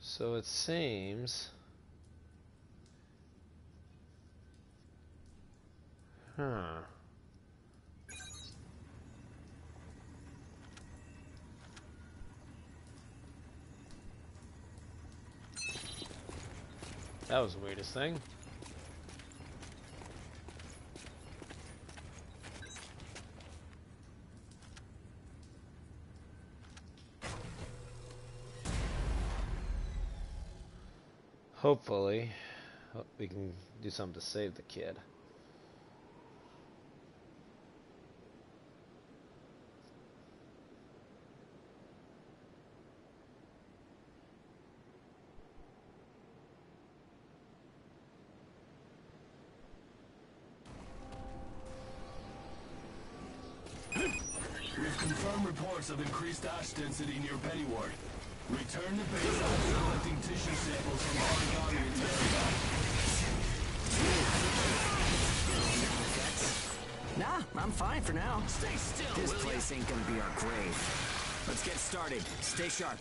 So it seems... Huh. That was the weirdest thing. Hopefully, we can do something to save the kid. We've confirmed reports of increased ash density near Pennyward. Return to base after collecting tissue samples from Aragami and Terry. Nah, I'm fine for now. Stay still, This will ya? place ain't gonna be our grave. Let's get started. Stay sharp.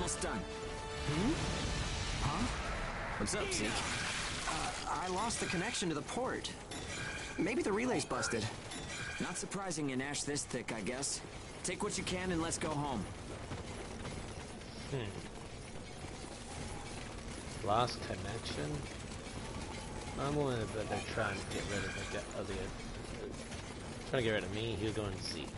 almost done. Huh? What's up, Zeke? I lost the connection to the port. Maybe the relay's busted. Not surprising in ash this thick, I guess. Take what you can and let's go home. Lost connection? I'm willing to bet they're trying to get rid of trying to get rid of me, Hugo, and Zeke.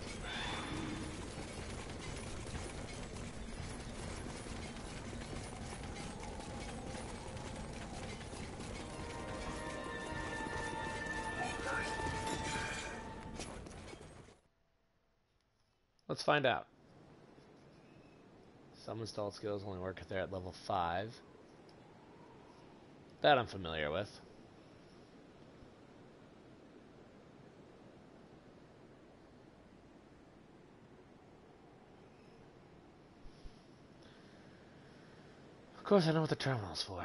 Let's find out. Some installed skills only work if they're at level 5. That I'm familiar with. Of course I know what the terminal's for.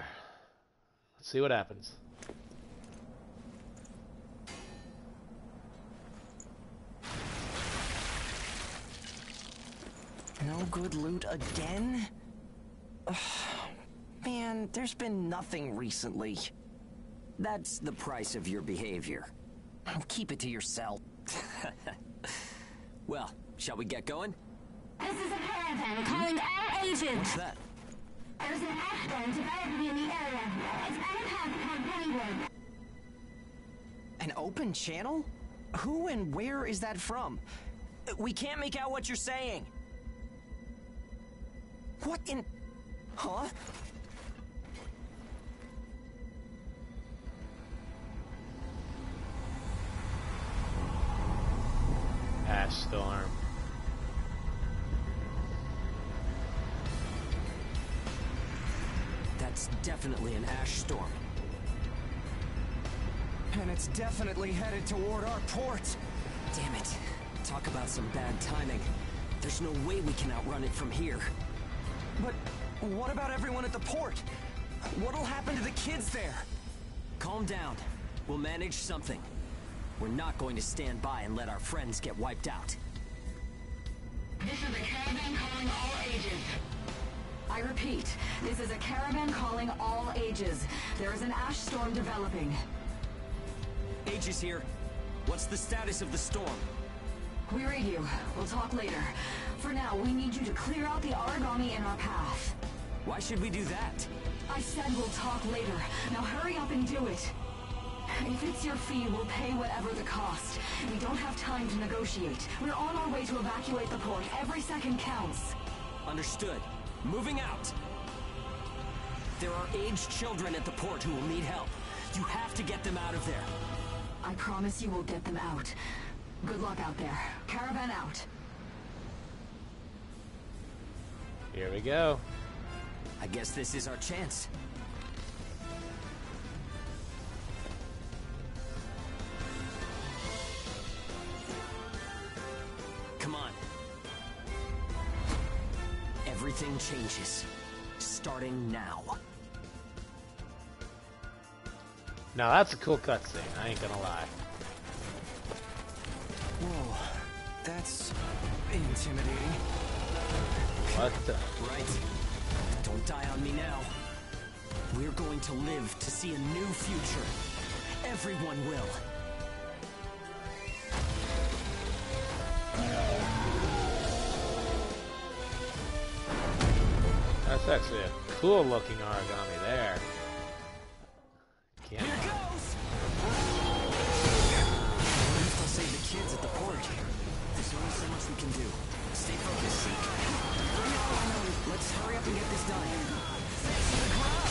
Let's see what happens. No good loot again? Ugh, man, there's been nothing recently. That's the price of your behavior. Keep it to yourself. Well, shall we get going? This is a caravan calling all agents. What's that? There's an ash storm developing in the area. It's uninhabited on Pennyward. An open channel? Who and where is that from? We can't make out what you're saying. What in... Huh? Ash storm. That's definitely an ash storm. And it's definitely headed toward our port. Damn it. Talk about some bad timing. There's no way we can outrun it from here. But what about everyone at the port? What'll happen to the kids there? Calm down. We'll manage something. We're not going to stand by and let our friends get wiped out. This is a caravan calling all ages. I repeat, this is a caravan calling all ages. There is an ash storm developing. Aegis here. What's the status of the storm? We read you. We'll talk later. For now, we need you to clear out the Aragami in our path. Why should we do that? I said we'll talk later. Now hurry up and do it. If it's your fee, we'll pay whatever the cost. We don't have time to negotiate. We're on our way to evacuate the port. Every second counts. Understood. Moving out. There are aged children at the port who will need help. You have to get them out of there. I promise you we'll get them out. Good luck out there. Caravan out. Here we go. I guess this is our chance. Come on. Everything changes. Starting now. Now that's a cool cutscene, I ain't gonna lie. Whoa, that's intimidating. What the? Right. Don't die on me now. We're going to live to see a new future. Everyone will. That's actually a cool looking Aragami there. Can't. Here goes! I'll save the kids at the port. There's only so much we can do. Stay focused, Zeke. Bring it on. Let's hurry up and get this done. Thanks to the crowd!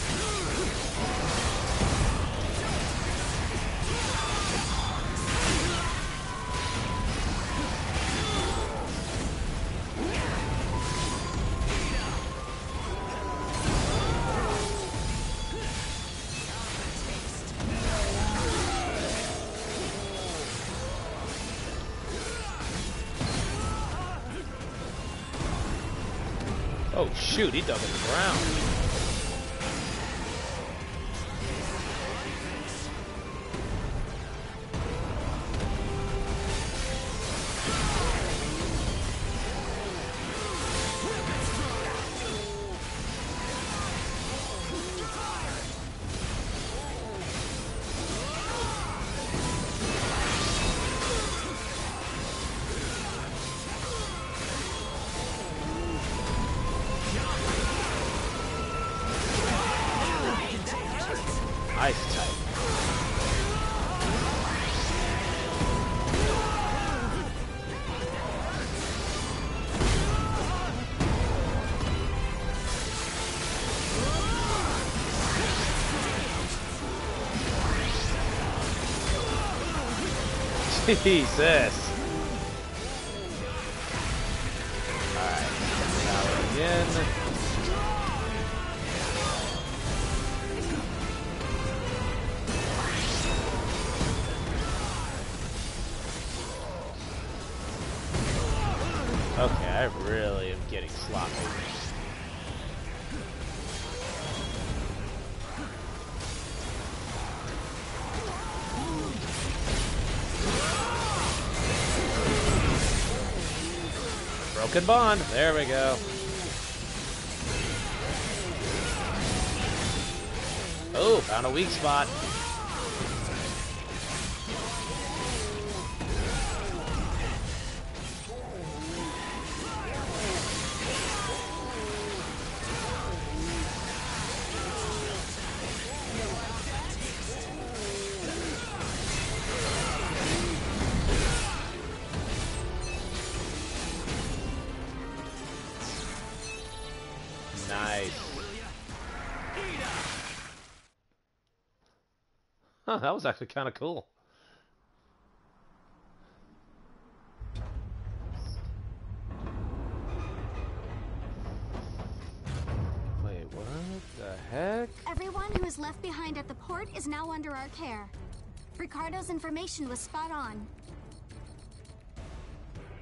Oh shoot, he dug in the ground. Jesus. Alright, power again. Okay, I really am getting sloppy. Broken bond. There we go. Oh, found a weak spot. Nice. Huh, that was actually kind of cool. Wait, what the heck? Everyone who is left behind at the port is now under our care. Ricardo's information was spot on.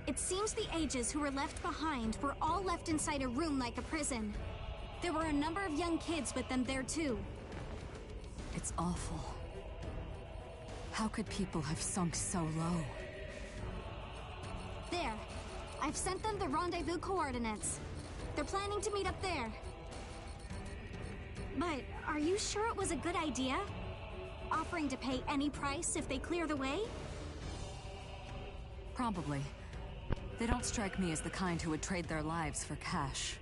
It seems the ages who were left behind were all left inside a room like a prison. There were a number of young kids with them there too. It's awful. How could people have sunk so low? There. I've sent them the rendezvous coordinates. They're planning to meet up there. But are you sure it was a good idea? Offering to pay any price if they clear the way? Probably. They don't strike me as the kind who would trade their lives for cash.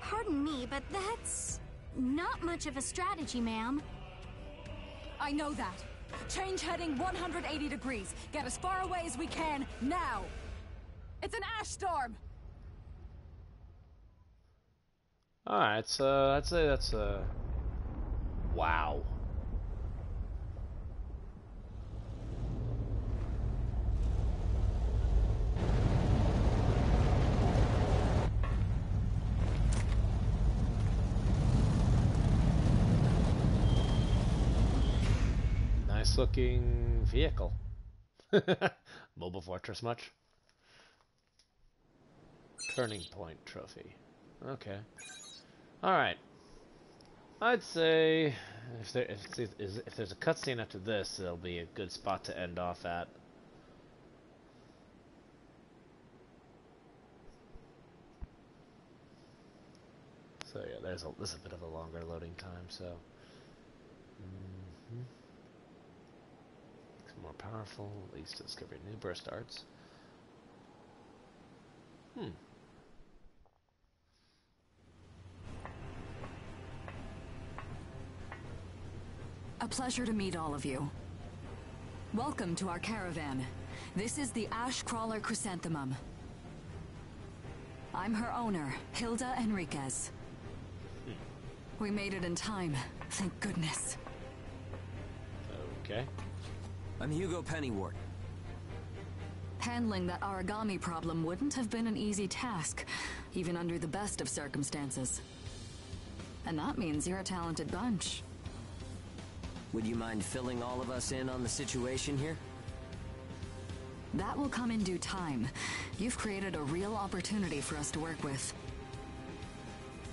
Pardon me, but that's not much of a strategy, ma'am. I know that. Change heading 180 degrees. Get as far away as we can, now! It's an ash storm! Alright, so I'd say that's a... Wow. Nice looking vehicle. Mobile Fortress much? Turning Point Trophy. Okay. Alright. I'd say if there's a cutscene after this, it'll be a good spot to end off at. So yeah, there's a bit of a longer loading time, so it's more powerful, leads to discovery new burst arts. A pleasure to meet all of you. Welcome to our caravan. This is the Ash Crawler Chrysanthemum. I'm her owner, Hilda Enriquez. We made it in time, thank goodness. Okay. I'm Hugo Pennywort. Handling that Aragami problem wouldn't have been an easy task, even under the best of circumstances. And that means you're a talented bunch. Would you mind filling all of us in on the situation here? That will come in due time. You've created a real opportunity for us to work with.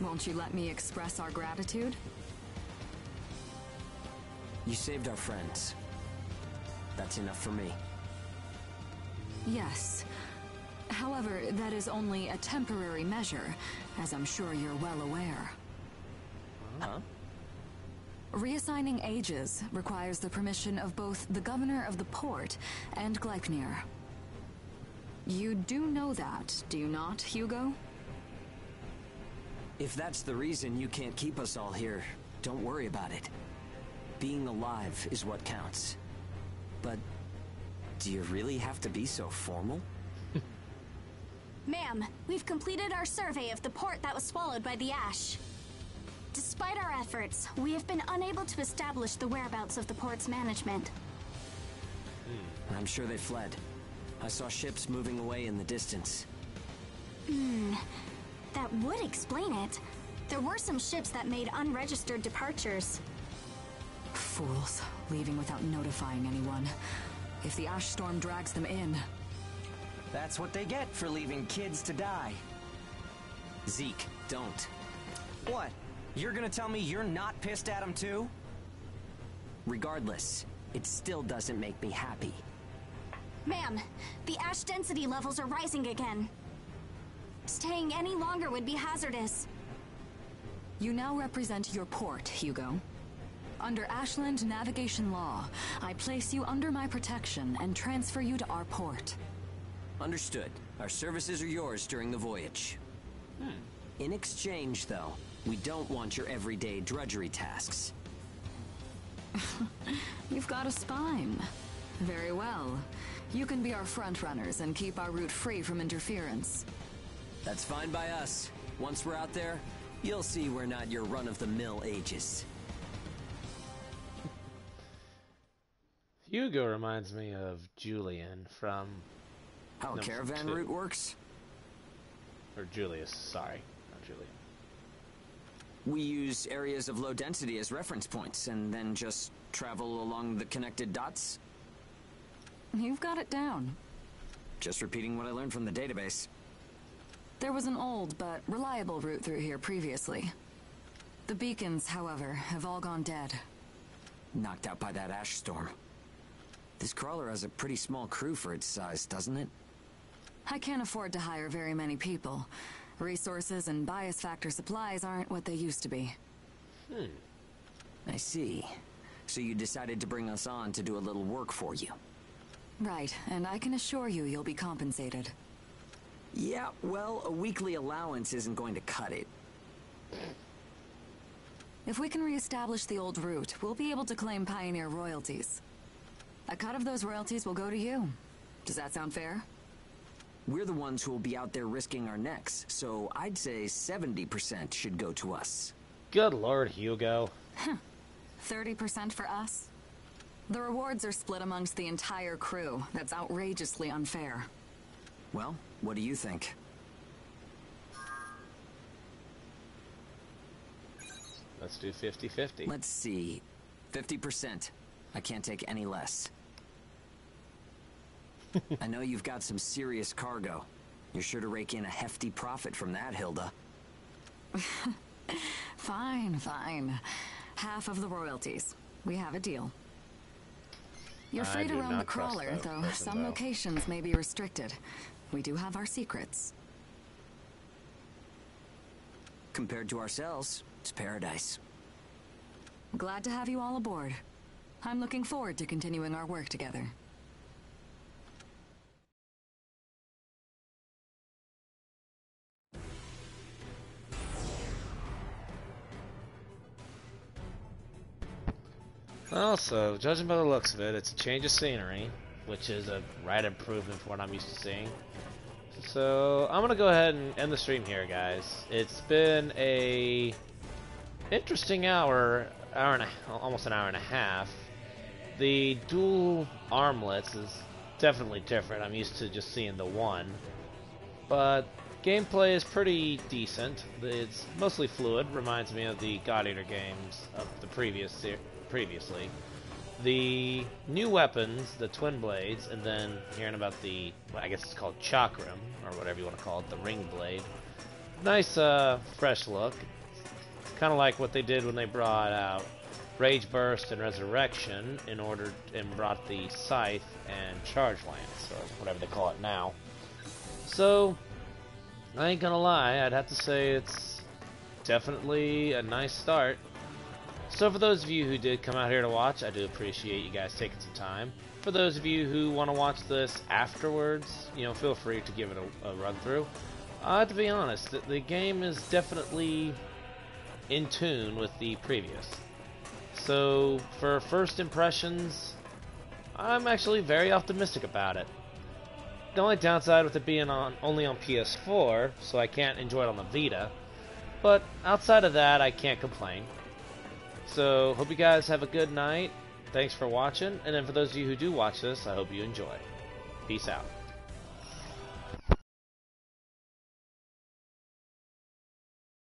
Won't you let me express our gratitude? You saved our friends. That's enough for me. Yes. However, that is only a temporary measure, as I'm sure you're well aware. Huh? Reassigning ages requires the permission of both the governor of the port and Gleipnir. You do know that, do you not, Hugo? If that's the reason you can't keep us all here, don't worry about it. Being alive is what counts. But do you really have to be so formal? Ma'am, we've completed our survey of the port that was swallowed by the ash. Despite our efforts, we have been unable to establish the whereabouts of the port's management. I'm sure they fled. I saw ships moving away in the distance. That would explain it. There were some ships that made unregistered departures. Fools, leaving without notifying anyone. If the ash storm drags them in... That's what they get for leaving kids to die. Zeke, don't. What? You're gonna tell me you're not pissed at him too? Regardless, it still doesn't make me happy. Ma'am, the ash density levels are rising again. Staying any longer would be hazardous. You now represent your port, Hugo. Under Ashland navigation law, I place you under my protection and transfer you to our port. Understood. Our services are yours during the voyage. In exchange, though, we don't want your everyday drudgery tasks. You've got a spine. Very well. You can be our front runners and keep our route free from interference. That's fine by us. Once we're out there, you'll see we're not your run-of-the-mill Aegis. Hugo reminds me of Julian from... How a caravan route works? Or Julius, sorry. Not Julian. We use areas of low density as reference points, and then just travel along the connected dots? You've got it down. Just repeating what I learned from the database. There was an old but reliable route through here previously. The beacons, however, have all gone dead. Knocked out by that ash storm. This crawler has a pretty small crew for its size, doesn't it? I can't afford to hire very many people. Resources and bias factor supplies aren't what they used to be. I see. So you decided to bring us on to do a little work for you. Right, and I can assure you you'll be compensated. Yeah, well, a weekly allowance isn't going to cut it. If we can reestablish the old route, we'll be able to claim Pioneer royalties. A cut of those royalties will go to you. Does that sound fair? We're the ones who will be out there risking our necks, so I'd say 70% should go to us. Good Lord, Hugo. 30% for us? The rewards are split amongst the entire crew. That's outrageously unfair. Well, what do you think? Let's do 50-50. Let's see. 50%. I can't take any less. I know you've got some serious cargo. You're sure to rake in a hefty profit from that, Hilda. Fine, fine. Half of the royalties. We have a deal. You're free to roam the crawler, though some locations may be restricted. We do have our secrets. Compared to ourselves, it's paradise. Glad to have you all aboard. I'm looking forward to continuing our work together. Well, so, judging by the looks of it, it's a change of scenery, which is a right improvement from what I'm used to seeing. So, I'm gonna go ahead and end the stream here, guys. It's been a interesting almost an hour and a half. The dual armlets is definitely different. I'm used to just seeing the one. But gameplay is pretty decent. It's mostly fluid, reminds me of the God Eater games of the previously. The new weapons, the twin blades, and then hearing about the, I guess it's called chakram, or whatever you want to call it, the ring blade. Nice, fresh look. Kind of like what they did when they brought out Rage Burst and Resurrection and brought the Scythe and Charge Lance, or whatever they call it now. So, I ain't gonna lie, I'd have to say it's definitely a nice start. So for those of you who did come out here to watch, I do appreciate you guys taking some time. For those of you who want to watch this afterwards, you know, feel free to give it a run through. To be honest, the game is definitely in tune with the previous. So for first impressions, I'm actually very optimistic about it. The only downside with it being only on PS4, so I can't enjoy it on the Vita. But outside of that, I can't complain. So, hope you guys have a good night, Thanks for watching, and then for those of you who do watch this, I hope you enjoy. Peace out.